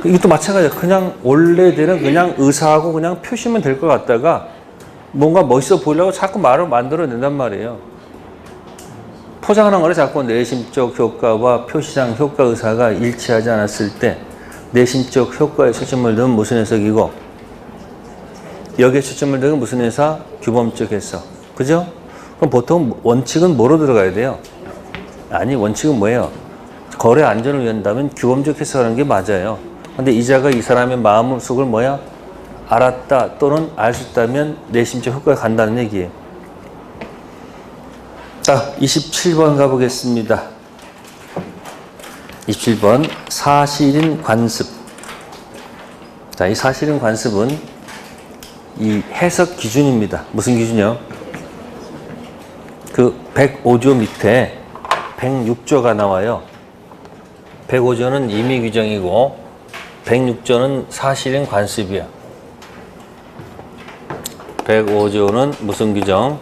이것도 마찬가지예요. 그냥 원래대로 그냥 의사하고 그냥 표시면 될 것 같다가 뭔가 멋있어 보이려고 자꾸 말을 만들어낸단 말이에요. 포장하는 거는 자꾸 내심적 효과와 표시상 효과 의사가 일치하지 않았을 때 내심적 효과에 초점을 두면 무슨 해석이고 여기에 초점을 두면 무슨 해석? 규범적 해석. 그죠? 그럼 보통 원칙은 뭐로 들어가야 돼요? 아니 원칙은 뭐예요? 거래 안전을 위한다면 규범적 해석하는 게 맞아요. 근데 이자가 이 사람의 마음속을 뭐야? 알았다 또는 알 수 있다면 내심적 효과가 간다는 얘기예요. 자, 27번 가보겠습니다. 27번 사실인 관습. 자, 이 사실인 관습은 이 해석 기준입니다. 무슨 기준이요? 그 105조 밑에 106조가 나와요. 105조는 임의 규정이고 106조는 사실인 관습이야. 105조는 무슨 규정?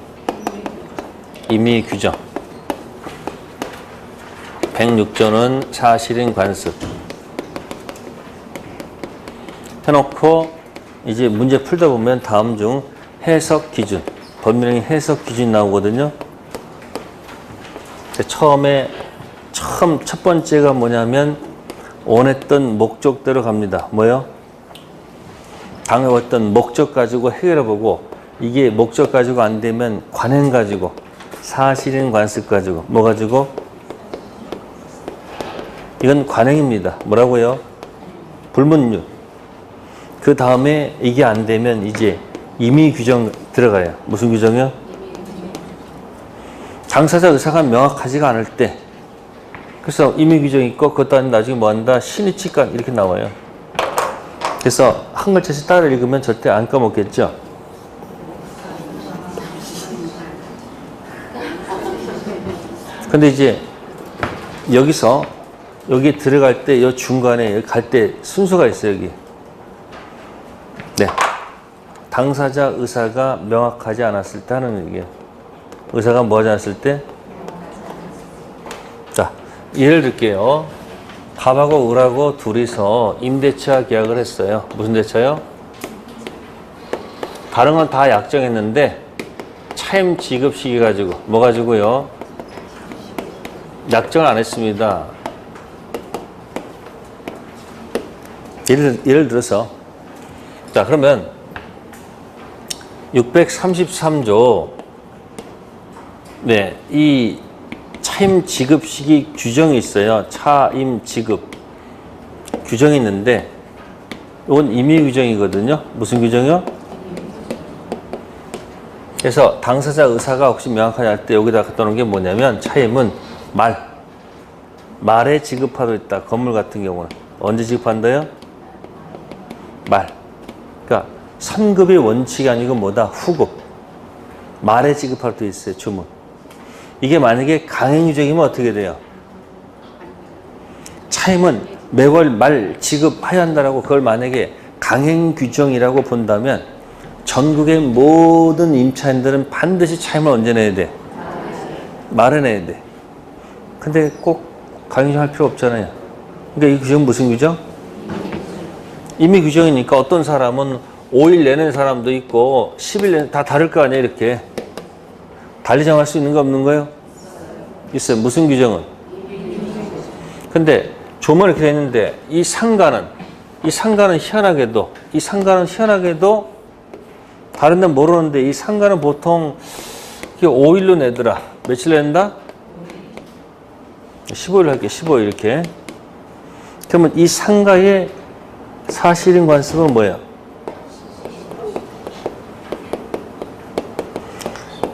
임의 규정. 106조는 사실인 관습. 해놓고 이제 문제 풀다 보면 다음 중 해석 기준, 법률행위 해석 기준이 나오거든요. 처음 첫 번째가 뭐냐면 원했던 목적대로 갑니다. 뭐요? 당해왔던 목적 가지고 해결해보고 이게 목적 가지고 안 되면 관행 가지고 사실인 관습 가지고 뭐 가지고? 이건 관행입니다. 뭐라고요? 불문율. 그 다음에 이게 안 되면 이제 임의 규정 들어가요. 무슨 규정이요? 당사자 의사가 명확하지가 않을 때 그래서 임의 규정이 있고 그것도 아니면 나중에 뭐 한다? 신의치간 이렇게 나와요. 그래서 한 글자씩 따라 읽으면 절대 안 까먹겠죠? 근데 이제 여기서 여기 들어갈 때 이 중간에 여기 갈 때 순서가 있어요. 여기. 네. 당사자 의사가 명확하지 않았을 때 하는 얘기예요. 의사가 뭐 하지 않았을 때? 자, 예를 들게요. 갑하고 을하고 둘이서 임대차 계약을 했어요. 무슨 대차요? 다른 건 다 약정했는데 차임 지급 시기 가지고 뭐 가지고요? 약정을 안 했습니다. 예를 들어서 자 그러면 633조 네, 이 차임 지급 시기 규정이 있어요. 차임 지급 규정이 있는데 이건 임의 규정이거든요. 무슨 규정이요? 그래서 당사자 의사가 혹시 명확하지 않을 때 여기다 갖다 놓은 게 뭐냐면 차임은 말에 지급하도 있다. 건물 같은 경우는 언제 지급한다요? 말. 그러니까 선급의 원칙이 아니고 뭐다? 후급. 말에 지급할 때 있어요. 주문. 이게 만약에 강행규정이면 어떻게 돼요? 차임은 매월 말 지급해야 한다라고 그걸 만약에 강행규정이라고 본다면 전국의 모든 임차인들은 반드시 차임을 언제 내야 돼? 말에 내야 돼. 근데 꼭 강행규정 할 필요 없잖아요. 그러니까 이 규정은 무슨 규정? 임의 규정이니까 어떤 사람은 5일 내는 사람도 있고 10일 내는 다 다를 거 아니에요. 이렇게 달리 정할 수 있는 거 없는 거예요? 있어요. 무슨 규정은? 근데 조문 이렇게 돼 있는데 이 상가는 희한하게도 다른 데는 모르는데 이 상가는 보통 5일로 내더라. 며칠 낸다? 15일 할게. 15일 이렇게. 그러면 이 상가의 사실인 관습은 뭐예요?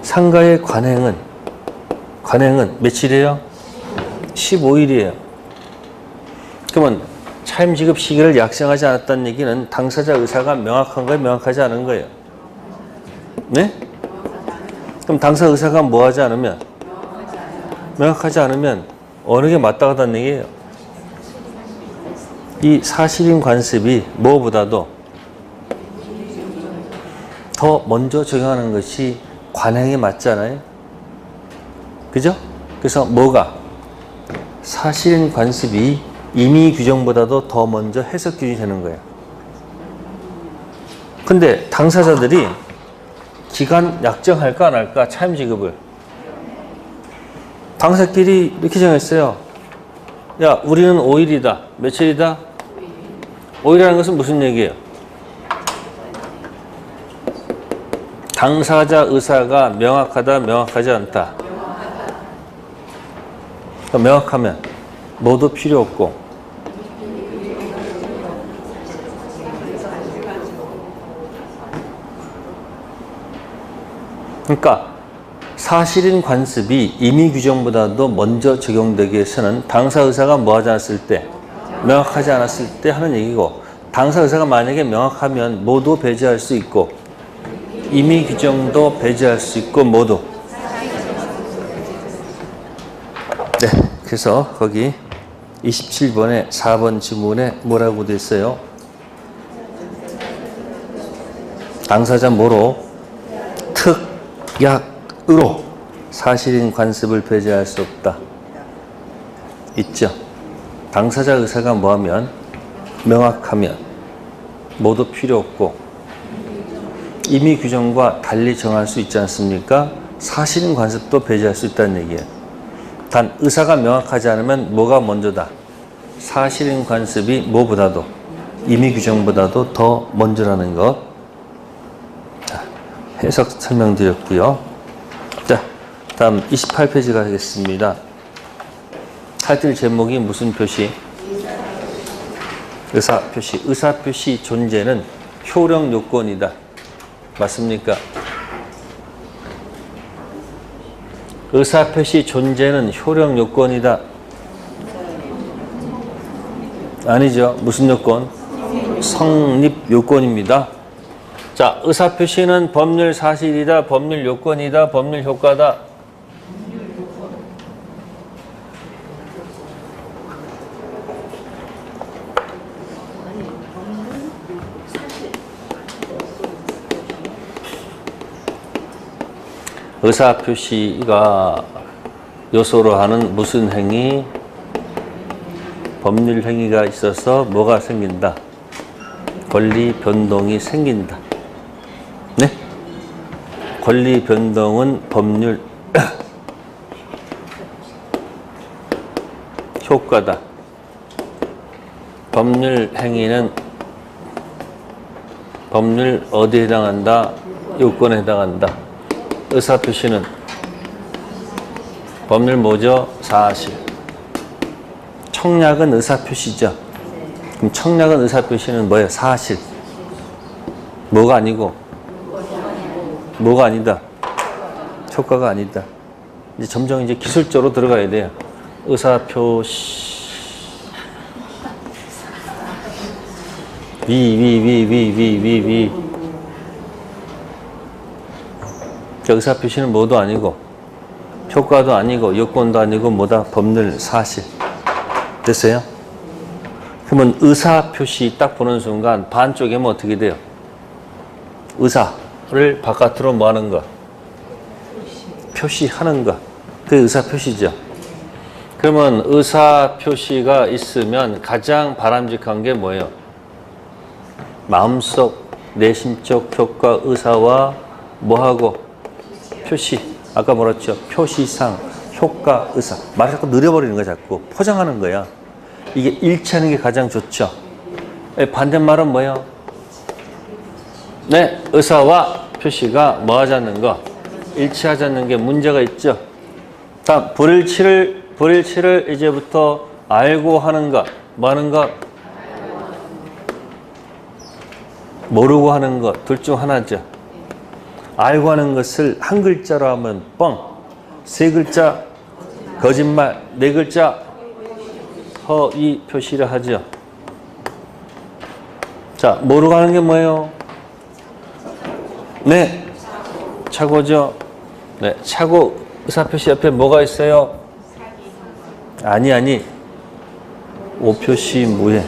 상가의 관행은 며칠이에요? 15일이에요. 그러면 차임 지급 시기를 약정하지 않았다는 얘기는 당사자 의사가 명확한 거예요? 명확하지 않은 거예요? 네? 그럼 당사자 의사가 뭐하지 않으면? 명확하지 않으면 어느 게 맞다 하다는 얘기예요? 이 사실인 관습이 무엇보다도 더 먼저 적용하는 것이 관행에 맞잖아요. 그죠? 그래서 뭐가? 사실인 관습이 임의 규정보다도 더 먼저 해석 기준이 되는 거예요. 근데 당사자들이 기간 약정할까 안 할까? 차임 지급을. 당사끼리 이렇게 정했어요. 야, 우리는 5일이다. 며칠이다? 5일이라는 것은 무슨 얘기예요? 당사자 의사가 명확하다, 명확하지 않다. 그러니까 명확하면 뭐도 필요 없고 그러니까 사실인 관습이 임의 규정보다도 먼저 적용되기 위해서는 당사 의사가 뭐하지 않았을 때 명확하지 않았을 때 하는 얘기고 당사 의사가 만약에 명확하면 모두 배제할 수 있고 임의 규정도 배제할 수 있고 모두. 네, 그래서 거기 27번에 4번 지문에 뭐라고 돼 있어요? 당사자 뭐로? 특약으로 사실인 관습을 배제할 수 없다. 있죠? 당사자 의사가 뭐하면? 명확하면 모두 필요 없고 임의 규정과 달리 정할 수 있지 않습니까? 사실인 관습도 배제할 수 있다는 얘기예요. 단 의사가 명확하지 않으면 뭐가 먼저다? 사실인 관습이 뭐보다도 임의 규정보다도 더 먼저라는 것. 자, 해석 설명드렸고요. 자, 다음 28페이지 가겠습니다. 타이틀 제목이 무슨 표시? 의사표시. 의사표시 존재는 효력 요건이다. 맞습니까? 의사표시 존재는 효력 요건이다. 아니죠. 무슨 요건? 성립 요건입니다. 자, 의사표시는 법률 사실이다, 법률 요건이다, 법률 효과다. 의사표시가 요소로 하는 무슨 행위? 법률 행위가 있어서 뭐가 생긴다? 권리 변동이 생긴다. 네? 권리 변동은 법률 효과다. 법률 행위는 법률 어디에 해당한다? 요건에 해당한다. 의사표시는 법률 뭐죠? 사실. 청약은 의사표시죠. 그럼 청약은 의사표시는 뭐예요? 사실. 뭐가 아니고? 뭐가 아니다? 효과가 아니다. 이제 점점 이제 기술적으로 들어가야 돼요. 의사표시. 위. 의사표시는 뭐도 아니고, 효과도 아니고, 요건도 아니고, 뭐다? 법률 사실. 됐어요? 그러면 의사표시 딱 보는 순간 반쪽에 뭐 어떻게 돼요? 의사를 바깥으로 뭐 하는 거? 표시하는 거. 그게 의사표시죠. 그러면 의사표시가 있으면 가장 바람직한 게 뭐예요? 마음속 내심적 효과 의사와 뭐하고? 표시. 아까 뭐랬죠? 표시상 효과 의사. 말을 자꾸 느려버리는 거야. 자꾸 포장하는 거야. 이게 일치하는 게 가장 좋죠. 반대말은 뭐예요? 네, 의사와 표시가 뭐 하지 않는 거? 일치하지 않는 게 문제가 있죠. 다음, 불일치를 이제부터 알고 하는 것. 뭐 하는 것? 모르고 하는 것. 둘 중 하나죠. 알고 하는 것을 한 글자로 하면 뻥. 세 글자 거짓말. 네 글자 허위 표시를 하죠. 자, 모르고 하는 게 뭐예요? 네, 착오죠. 네, 착오 의사표시 옆에 뭐가 있어요? 아니. 오표시 무해.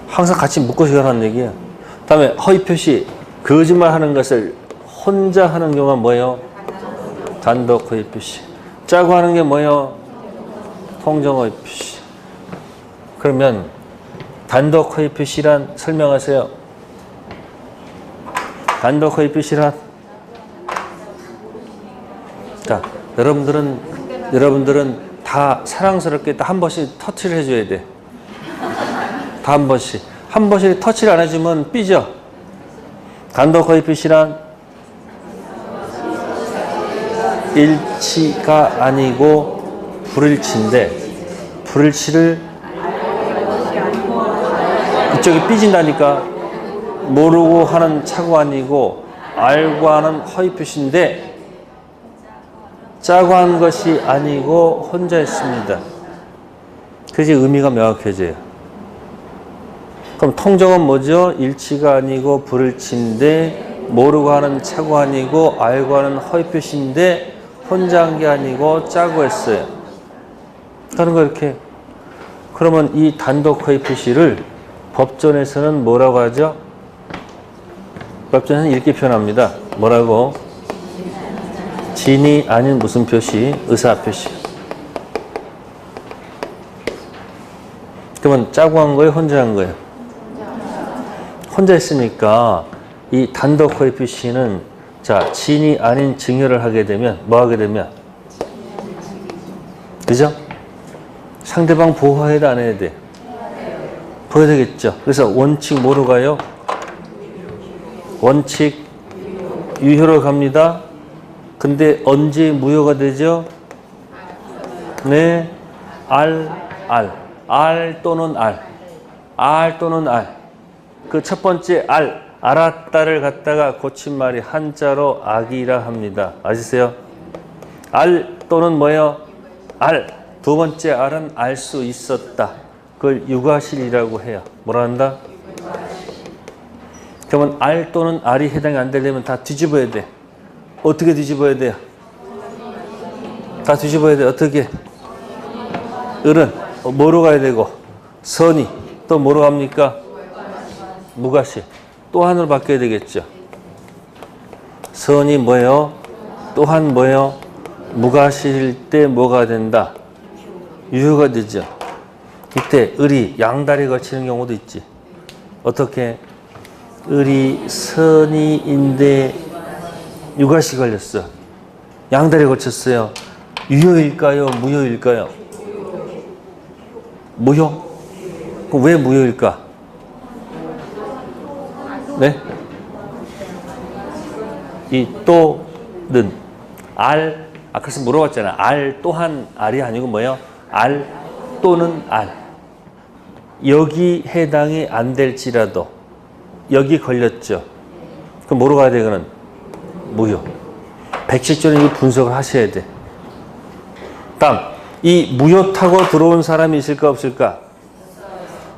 항상 같이 묶어서 하라는 얘기예요. 다음에 허위 표시. 거짓말 하는 것을 혼자 하는 경우가 뭐예요? 단독 허위 표시. 짜고 하는 게 뭐예요? 통정 허위 표시. 그러면 단독 허위 표시란 설명하세요. 단독 허위 표시란, 자, 여러분들은 다 사랑스럽게 다 한 번씩 터치를 해줘야 돼. 다 한 번씩. 한 번씩 터치를 안 해주면 삐져. 단독 허위 표시란 일치가 아니고 불일치인데, 불일치를 이쪽이 삐진다니까. 모르고 하는 착오 아니고 알고 하는 허위 표시인데, 짜고 한 것이 아니고 혼자 했습니다. 그게 의미가 명확해져요. 그럼 통정은 뭐죠? 일치가 아니고 불일치인데, 모르고 하는 착오 아니고 알고 하는 허위 표시인데, 혼자 한 게 아니고 짜고 했어요. 그런 거 이렇게. 그러면 이 단독 허위 표시를 법전에서는 뭐라고 하죠? 법전에서는 이렇게 표현합니다. 뭐라고? 진이 아닌 무슨 표시? 의사표시. 그러면 짜고 한 거예요? 혼자 한 거예요? 혼자 했으니까 이 단독 허위 표시는, 자, 진이 아닌 증여를 하게 되면 뭐 하게 되면? 그죠? 상대방 보호해야 돼, 안 해야 돼? 보여야 되겠죠. 그래서 원칙 뭐로 가요? 원칙 유효로 갑니다. 근데 언제 무효가 되죠? 네, 알 또는 알 또는 알. 그 첫 번째 알았다를 갖다가 고친 말이 한자로 악이라 합니다. 아시세요? 알 또는 뭐예요? 알. 두 번째 알은 알 수 있었다. 그걸 유과실이라고 해요. 뭐라 한다? 그러면 알 또는 알이 해당이 안 되려면 다 뒤집어야 돼. 어떻게 뒤집어야 돼요? 다 뒤집어야 돼. 어떻게? 을은 뭐로 가야 되고, 선이 또 뭐로 갑니까? 무과실. 또한으로 바뀌어야 되겠죠. 선이 뭐예요? 또한 뭐예요? 무과실일 때 뭐가 된다? 유효가 되죠. 이때 을이 양다리 걸치는 경우도 있지. 어떻게? 을이 선이인데 유과시 걸렸어. 양다리 걸쳤어요. 유효일까요? 무효일까요? 무효? 그럼 왜 무효일까? 네? 이 또는 그래서 물어봤잖아. 알 또한 알이 아니고 뭐예요? 알 또는 알. 여기 해당이 안 될지라도 여기 걸렸죠. 그럼 뭐로 가야 돼? 이거는 무효. 107조는 이 분석을 하셔야 돼. 다음, 이 무효 타고 들어온 사람이 있을까 없을까?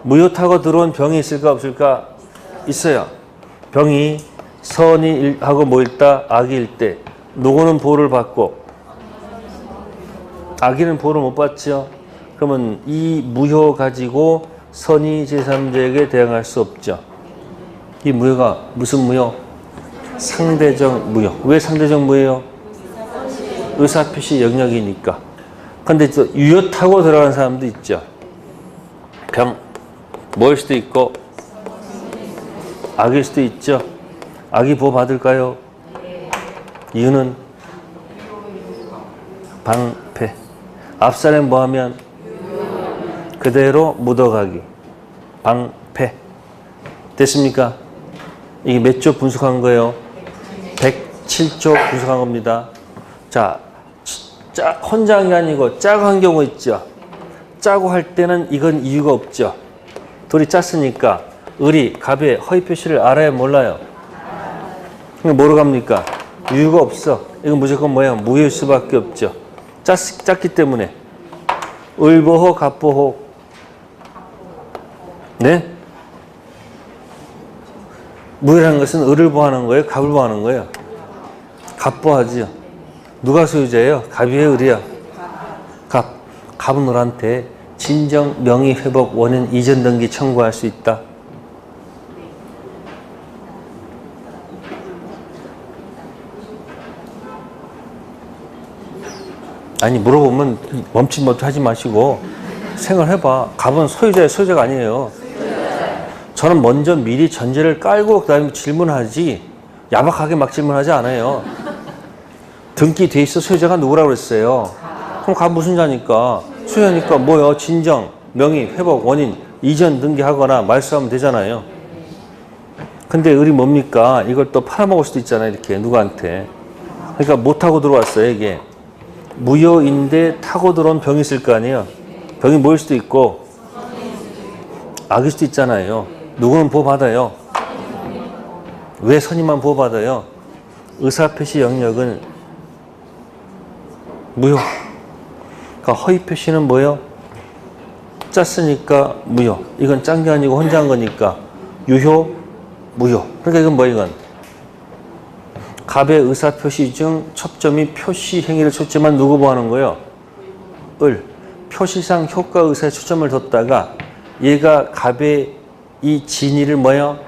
무효 타고 들어온 병이 있을까 없을까? 있어요. 병이 선이 하고 뭐 있다? 악일 때 누구는 보호를 받고 악인은 보호를 못 받죠. 그러면 이 무효 가지고 선이 제3자에게 대항할 수 없죠. 이 무효가 무슨 무효? 상대적 무효. 왜 상대적 무효예요? 의사표시 영역이니까. 근데 또 유효 타고 들어가는 사람도 있죠. 병, 뭐일 수도 있고 악일 수도 있죠. 악이 보호 받을까요? 이유는 방패. 앞사람 뭐하면 그대로 묻어가기. 방패. 됐습니까? 이게 몇 조 분석한 거예요? 107조 분석한 겁니다. 자, 혼장이 아니고 짜고 한 경우 있죠. 짜고 할 때는 이건 이유가 없죠. 둘이 짰으니까 을이 갑의 허위 표시를 알아야 몰라요. 그러니까 뭐로 갑니까? 이유가 없어. 이건 무조건 뭐예요? 무효일 수밖에 없죠. 짰기 때문에. 을보호, 갑보호. 네? 무효라는 것은 을을 보호하는 거예요? 갑을 보호하는 거예요? 갑보하지요. 누가 소유자예요? 갑이에요? 을이요? 갑. 갑은 을한테 진정 명의 회복 원인 이전 등기 청구할 수 있다. 아니 물어보면 멈칫멈칫 하지 마시고 생각해봐. 갑은 소유자의 소유자가 아니에요. 저는 먼저 미리 전제를 깔고 그다음에 질문하지 야박하게 막 질문하지 않아요. 등기 돼 있어 소유자가 누구라고 그랬어요. 그럼 갑 무슨 자니까? 소유자니까 뭐요? 진정, 명의, 회복, 원인, 이전 등기하거나 말소하면 되잖아요. 근데 을이 뭡니까? 이걸 또 팔아먹을 수도 있잖아요. 이렇게 누구한테. 그러니까 못 타고 들어왔어요. 이게. 무효인데 타고 들어온 병이 있을 거 아니에요. 병이 뭐일 수도 있고 악일 수도 있잖아요. 누구는 보호받아요? 왜 선임만 보호받아요? 의사표시 영역은 무효. 그러니까 허위표시는 뭐예요? 짰으니까 무효. 이건 짠 게 아니고 혼자 한 거니까 유효, 무효. 그러니까 이건 뭐야 이건? 갑의 의사표시 중 첩점이 표시 행위를 초점한 누구 보호하는 거예요? 을. 표시상 효과 의사에 초점을 뒀다가 얘가 갑의 이 진위를 뭐예요?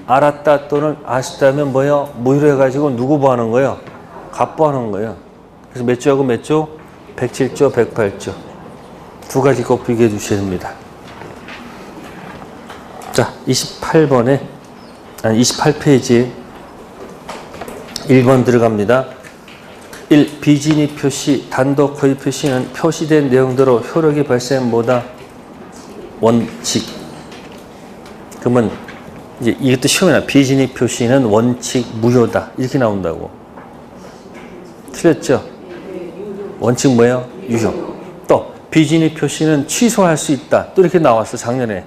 알았다 또는 아시다면 뭐예요? 무효로 해가지고 누구 보호하는 거예요? 갑 보호하는 거예요. 그래서 몇 조하고 몇 조? 107조, 108조. 두 가지 꼭 비교해 주셔야 됩니다. 자, 28페이지에 1번 들어갑니다. 1. 비진위 표시, 단독 허위 표시는 표시된 내용대로 효력이 발생한 뭐다? 원칙. 그러면 이제 이것도 시험에 나. 비진위 표시는 원칙 무효다. 이렇게 나온다고. 틀렸죠? 원칙 뭐예요? 유효. 또 비진위 표시는 취소할 수 있다. 또 이렇게 나왔어. 작년에.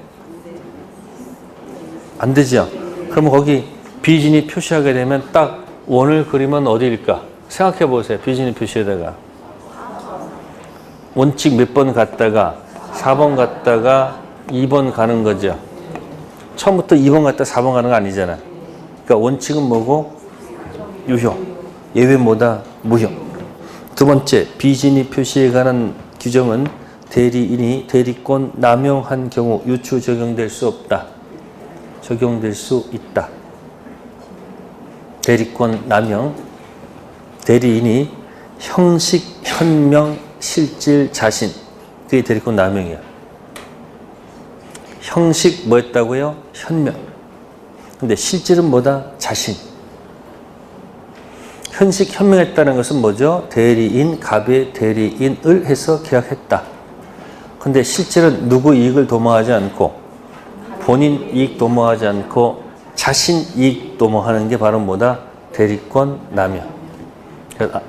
안 되죠? 그러면 거기 비진위 표시하게 되면 딱 원을 그리면 어디일까? 생각해 보세요. 비진위 표시에다가 원칙 몇 번 갔다가 4번 갔다가 2번 가는 거죠. 처음부터 2번 갔다 4번 가는 거 아니잖아. 그러니까 원칙은 뭐고? 유효. 예외 뭐다? 무효. 두 번째, 비진위 표시에 관한 규정은 대리인이 대리권 남용한 경우 유추 적용될 수 없다. 적용될 수 있다. 대리권 남용. 대리인이 형식, 현명, 실질, 자신. 그게 대리권 남용이야. 형식 뭐 했다고요? 현명. 근데 실질은 뭐다? 자신. 현식 현명했다는 것은 뭐죠? 대리인, 갑의 대리인을 해서 계약했다. 근데 실질은 누구 이익을 도모하지 않고 본인 이익 도모하지 않고 자신 이익 도모하는 게 바로 뭐다? 대리권 남용.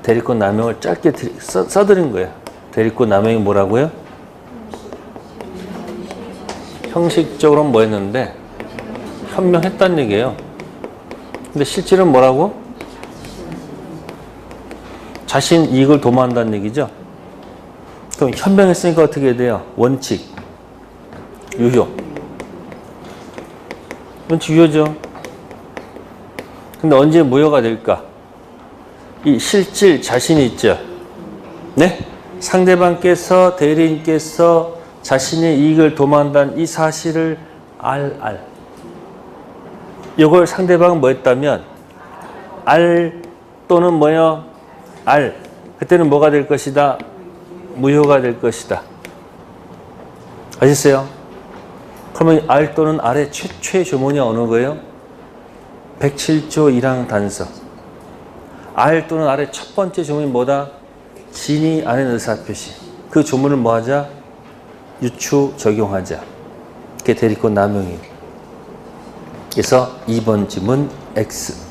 대리권 남용을 짧게 써드린 거예요. 대리권 남용이 뭐라고요? 형식적으로는 뭐 했는데 현명했다는 얘기예요. 근데 실제로는 뭐라고? 자신 이익을 도모한다는 얘기죠. 그럼 현명했으니까 어떻게 돼요? 원칙, 유효. 원칙 유효죠. 근데 언제 무효가 될까? 이 실질 자신이 있죠. 네? 상대방께서, 대리인께서 자신의 이익을 도모한다는 이 사실을 이걸 상대방은 뭐 했다면 또는 뭐요? 그때는 뭐가 될 것이다? 무효가 될 것이다. 아셨어요? 그러면 또는 의 최초의 조문이 어느 거예요? 107조 1항 단서. 또는 의 첫 번째 조문이 뭐다? 진위 아닌 의사표시. 그 조문을 뭐 하자? 유추 적용하자. 그게 대리권 남용이에요. 그래서 2번 지문 X.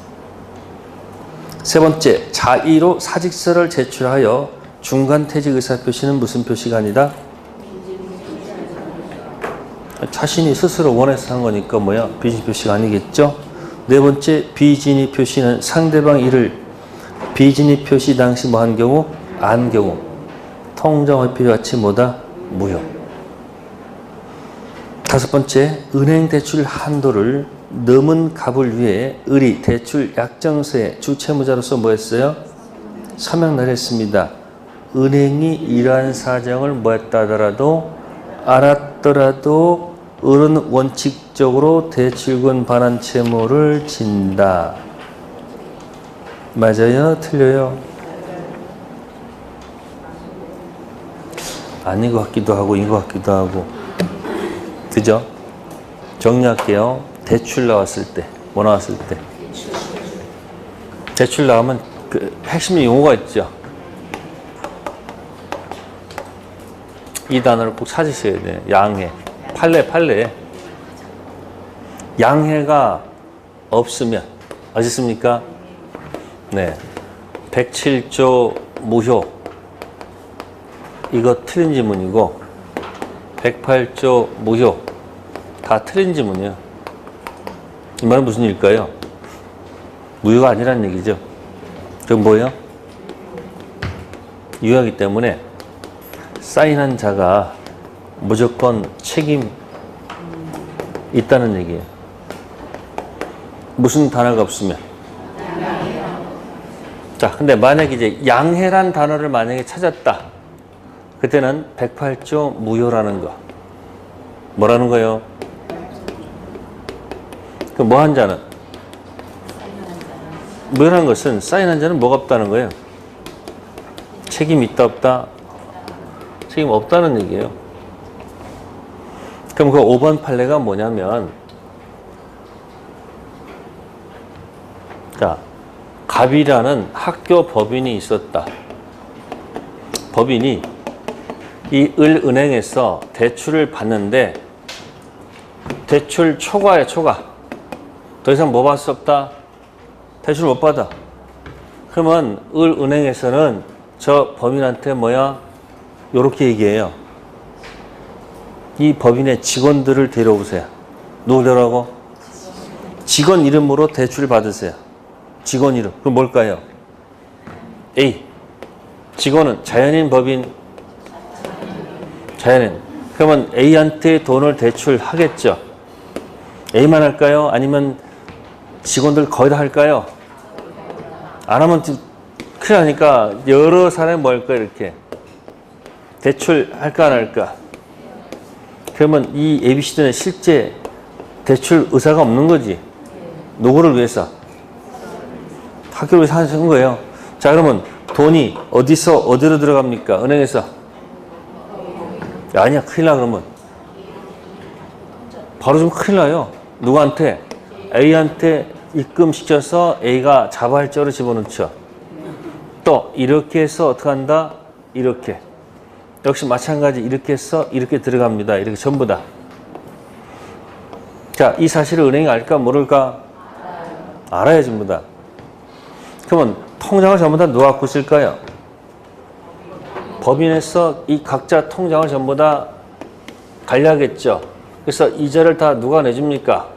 세 번째, 자의로 사직서를 제출하여 중간 퇴직 의사표시는 무슨 표시가 아니다? 자신이 스스로 원해서 한 거니까 뭐야? 비진의 표시가 아니겠죠? 네 번째, 비진의 표시는 상대방 일을 비진의 표시 당시 뭐 한 경우? 안 경우. 통정회피 같이 뭐다? 무효. 다섯 번째, 은행 대출 한도를 넘은 갑을 위해 을이 대출 약정서에 주채무자로서 뭐 했어요? 서명 날했습니다. 은행이 이러한 사정을 뭐 했다 하더라도 알았더라도 을은 원칙적으로 대출권 반환 채무를 진다. 맞아요? 틀려요? 아닌 것 같기도 하고 인 것 같기도 하고. 그죠? 정리할게요. 대출 나왔을 때, 뭐 나왔을 때? 대출 나오면 그 핵심 용어가 있죠. 이 단어를 꼭 찾으셔야 돼요. 양해. 판례. 양해가 없으면, 아셨습니까? 네. 107조 무효. 이거 틀린 지문이고, 108조 무효. 다 틀린 지문이에요. 이 말은 무슨 일일까요? 무효가 아니라는 얘기죠. 그럼 뭐예요? 유효하기 때문에 사인한 자가 무조건 책임 있다는 얘기예요. 무슨 단어가 없으면. 자, 근데 만약에 이제 양해란 단어를 만약에 찾았다. 그때는 108조 무효라는 거. 뭐라는 거예요? 그 뭐 한 자는? 무효라는 것은 사인한 자는 뭐가 없다는 거예요? 책임 있다 없다? 책임 없다는 얘기예요. 그럼 그 5번 판례가 뭐냐면, 자, 갑이라는 학교 법인이 있었다. 법인이 이 을은행에서 대출을 받는데 대출 초과야, 초과. 더 이상 뭐 받을 수 없다? 대출 못 받아. 그러면 을은행에서는 저 법인한테 뭐야? 요렇게 얘기해요. 이 법인의 직원들을 데려오세요. 누구 데려오고? 직원 이름으로 대출을 받으세요. 직원 이름. 그럼 뭘까요? A. 직원은 자연인, 법인? 자연인. 그러면 A한테 돈을 대출하겠죠. A만 할까요? 아니면 직원들 거의 다 할까요? 안 하면 큰일 나니까 여러 사람이 뭐 할까, 이렇게. 대출할까, 안 할까? 그러면 이 ABC들은 실제 대출 의사가 없는 거지. 누구를 위해서? 학교를 위해서 하는 거예요. 자, 그러면 돈이 어디서 어디로 들어갑니까? 은행에서. 아니야, 큰일 나, 그러면. 바로 좀 큰일 나요. 누구한테? A한테 입금시켜서 A가 자발적으로 집어넣죠. 또 이렇게 해서 어떻게 한다? 이렇게. 역시 마찬가지 이렇게 해서 이렇게 들어갑니다. 이렇게 전부 다. 자, 이 사실을 은행이 알까 모를까? 알아야 전부 다. 그러면 통장을 전부 다 누가 갖고 있을까요? 법인에서 이 각자 통장을 전부 다 관리하겠죠. 그래서 이자를 다 누가 내줍니까?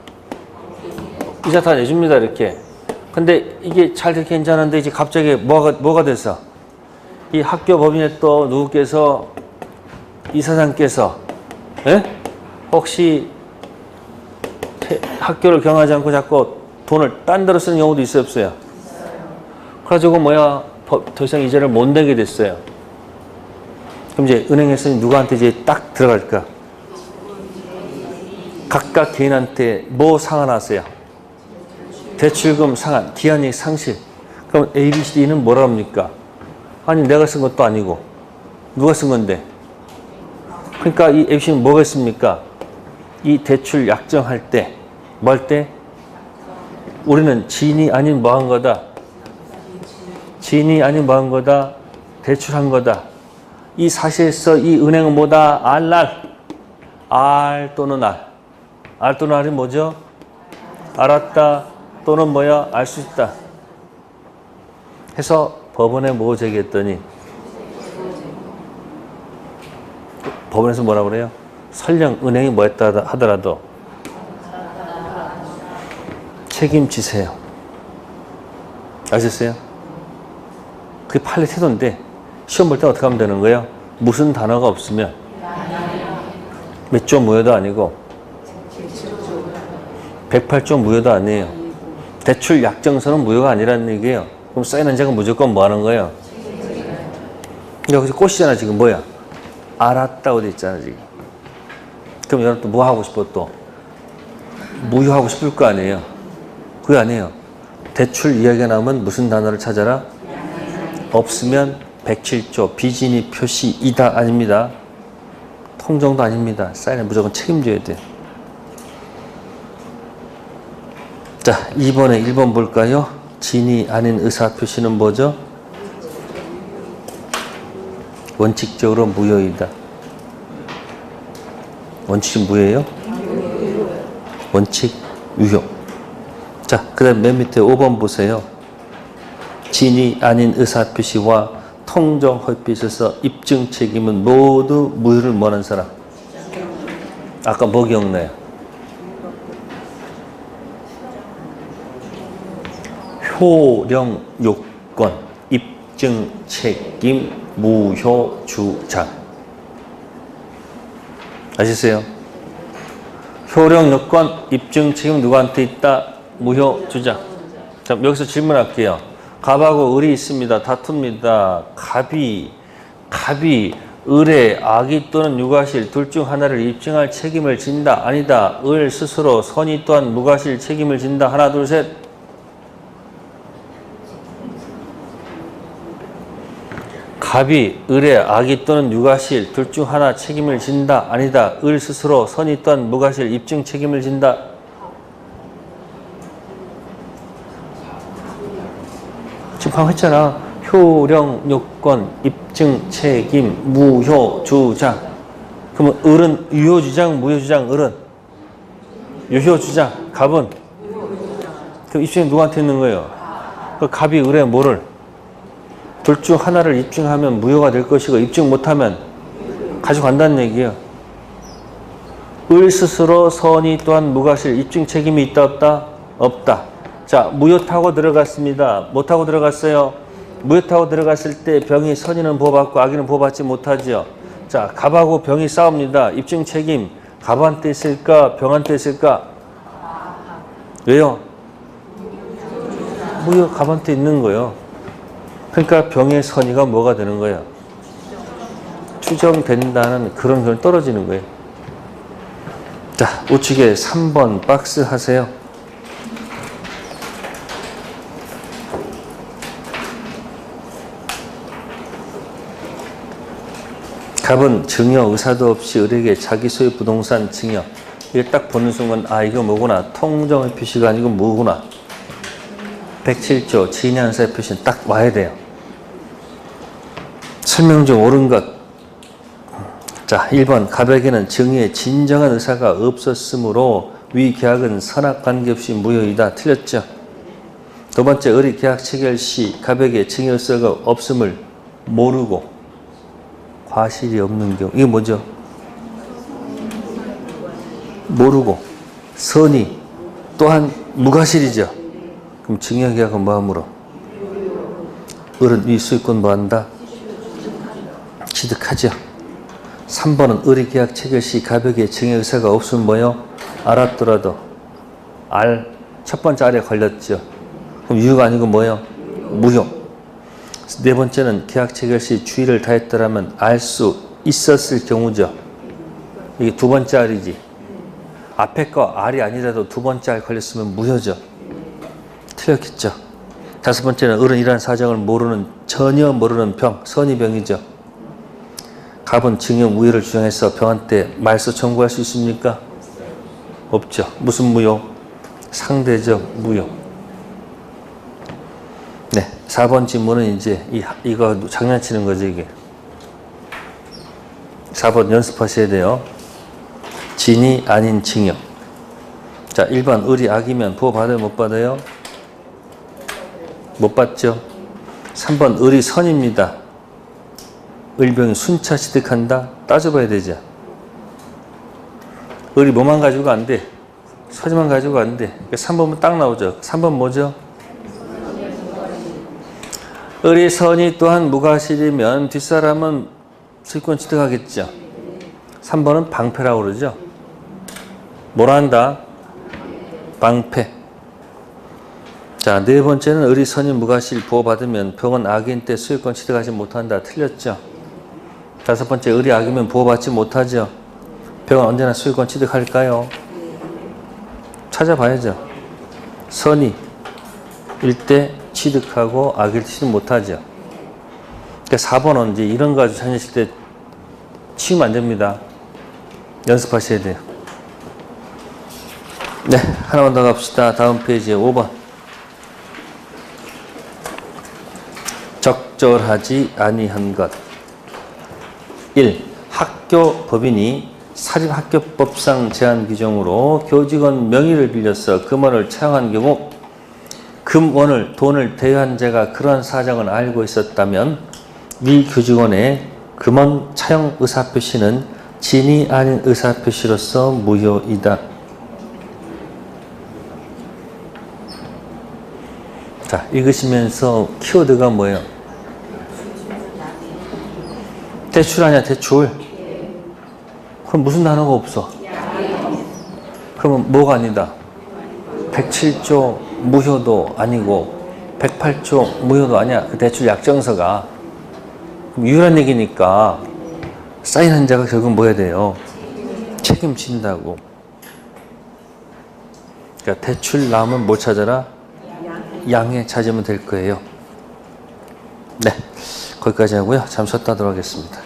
이자 다 내줍니다. 이렇게. 근데 이게 잘 되게 괜찮은데 이제 갑자기 뭐가 돼서 이 학교 법인에 또 누구께서 이사장께서 혹시 학교를 경하지 않고 자꾸 돈을 딴 데로 쓰는 경우도 있어요, 없어요? 그래가지고 더 이상 이자를 못 내게 됐어요. 그럼 이제 은행에서 누구한테 이제 딱 들어갈까? 각각 개인한테 뭐 상환하세요? 대출금 상환, 기한이익 상실. 그럼 A, B, C, D는 뭐라 합니까? 아니 내가 쓴 것도 아니고 누가 쓴 건데? 그러니까 이 A, B, C는 뭐가 있습니까? 이 대출 약정할 때 뭐 할 때? 우리는 지인이 아닌 뭐 한 거다? 지인이 아닌 뭐 한 거다? 대출한 거다. 이 사실에서 이 은행은 뭐다? R 또는 R. R 또는 R이 뭐죠? 알았다 또는 뭐야? 알 수 있다. 해서 법원에 뭐 제기했더니 법원에서 뭐라고 그래요? 설령 은행이 뭐 했다 하더라도 책임지세요. 아셨어요? 그게 판례 태도인데 시험 볼 때 어떻게 하면 되는 거예요? 무슨 단어가 없으면 몇 조 무효도 아니고 108조 무효도 아니에요. 대출 약정서는 무효가 아니라는 얘기예요. 그럼 사인한 자가 무조건 뭐 하는 거예요? 여기서 꽃이잖아 지금 뭐야? 알았다고 돼 있잖아 지금. 그럼 여러분 또 뭐 하고 싶어 또? 무효하고 싶을 거 아니에요? 그게 아니에요. 대출 이야기가 나오면 무슨 단어를 찾아라? 없으면 107조 비진이 표시이다 아닙니다. 통정도 아닙니다. 사인은 무조건 책임져야 돼. 자, 2번에 1번 볼까요? 진이 아닌 의사표시는 뭐죠? 원칙적으로 무효이다. 원칙이 무효예요? 원칙 유효. 자, 그 다음 맨 밑에 5번 보세요. 진이 아닌 의사표시와 통정 허위에 있어서 입증 책임은 모두 무효를 원하는 사람. 아까 뭐 기억나요? 효령 요건 입증 책임 무효 주장. 아시세요? 효령 요건 입증 책임 누구한테 있다? 무효 주장. 자, 여기서 질문할게요. 갑하고 을이 있습니다. 다툽니다. 갑이 을의 악의 또는 유가실 둘 중 하나를 입증할 책임을 진다. 아니다. 을 스스로 선의 또한 무가실 책임을 진다. 하나 둘 셋. 갑이 을의 악의 또는 유가실 둘 중 하나 책임을 진다. 아니다. 을 스스로 선의 또한 무가실 입증 책임을 진다. 지금 방금 했잖아. 효령 요건 입증 책임 무효 주장. 그러면 을은 유효 주장 무효 주장? 을은 유효 주장. 갑은 그럼 입증이 누구한테 있는 거예요? 그 갑이 을의 뭐를 둘 중 하나를 입증하면 무효가 될 것이고 입증 못하면 가져간다는 얘기예요. 을 스스로 선의 또한 무가실 입증 책임이 있다 없다? 없다. 자, 무효 타고 들어갔습니다. 못 타고 들어갔어요. 무효 타고 들어갔을 때 병이 선의는 보호받고 악의는 보호받지 못하죠. 자, 갑하고 병이 싸웁니다. 입증 책임 갑한테 있을까? 병한테 있을까? 왜요? 무효 갑한테 있는 거예요. 그러니까 병의 선의가 뭐가 되는 거예요? 추정된다는 그런 걸 떨어지는 거예요. 자, 우측에 3번 박스 하세요. 갑은 증여 의사도 없이 을에게 자기 소유 부동산 증여. 이게 딱 보는 순간 아 이거 뭐구나. 통정의 표시가 아니고 뭐구나. 107조 진양사의 표시는 딱 와야 돼요. 설명 중 옳은 것. 자, 1번 갑에게는 증여의 진정한 의사가 없었으므로 위 계약은 선악 관계없이 무효이다. 틀렸죠? 두 번째, 을이 계약 체결 시 갑에게 증여 의사가 없음을 모르고 과실이 없는 경우. 이게 뭐죠? 모르고. 선이 또한 무과실이죠. 그럼 증여 계약은 뭐하므로? 을은 이 수익권 뭐한다? 취득하죠. 3번은 을이 계약 체결 시 갑에게 증여 의사가 없으면 뭐요? 알았더라도 첫 번째 R에 걸렸죠. 그럼 유효가 아니고 뭐요? 무효. 네 번째는 계약 체결 시 주의를 다했더라면 알 수 있었을 경우죠. 이게 두 번째 R이지. 앞에 거 R이 아니라도 두 번째 R 걸렸으면 무효죠. 틀렸겠죠. 다섯 번째는 을은 이러한 사정을 전혀 모르는 병, 선의병이죠. 갑은 증여 무효를 주장해서 병한테 말소 청구할 수 있습니까? 없죠. 무슨 무효? 상대적 무효. 네, 4번 질문은 이제 이거 장난치는 거죠, 이게. 4번 연습하셔야 돼요. 진이 아닌 증여. 자, 1번 을이 악이면 보호 받아요, 못 받아요? 못 받죠. 3번 을이 선입니다. 을병이 순차 취득한다? 따져봐야 되죠. 을이 뭐만 가지고 안 돼? 서지만 가지고 안 돼. 그러니까 3번은 딱 나오죠. 3번 뭐죠? 을이 선이 또한 무과실이면 뒷사람은 수익권 취득하겠죠. 3번은 방패라고 그러죠. 뭐라 한다? 방패. 자, 네 번째는 을이 선이 무과실 보호받으면 병은 악인 때 수익권 취득하지 못한다. 틀렸죠. 다섯 번째, 을이 악이면 보호받지 못하죠. 병은 언제나 수익권 취득할까요? 찾아봐야죠. 선이 일 때 취득하고 악일 때 취득 못하죠. 그러니까 4번은 이제 이런 거 가지고 찾으실 때 치우면 안 됩니다. 연습하셔야 돼요. 네, 하나만 더 갑시다. 다음 페이지에 5번. 적절하지 아니한 것. 1. 학교 법인이 사립학교법상 제한 규정으로 교직원 명의를 빌려서 금원을 차용한 경우 금원을 돈을 대여한 자가 그러한 사정을 알고 있었다면 위 교직원의 금원 차용 의사표시는 진이 아닌 의사표시로서 무효이다. 자, 읽으시면서 키워드가 뭐예요? 대출 아니야, 대출. 그럼 무슨 단어가 없어? 그러면 뭐가 아니다? 107조 무효도 아니고 108조 무효도 아니야. 그 대출 약정서가. 그럼 유일한 얘기니까 사인한 자가 결국 뭐 해야 돼요? 책임진다고. 그러니까 대출 나오면 뭘 찾아라? 양해 찾으면 될 거예요. 네, 거기까지 하고요. 잠시 쉬었다 하도록 하겠습니다.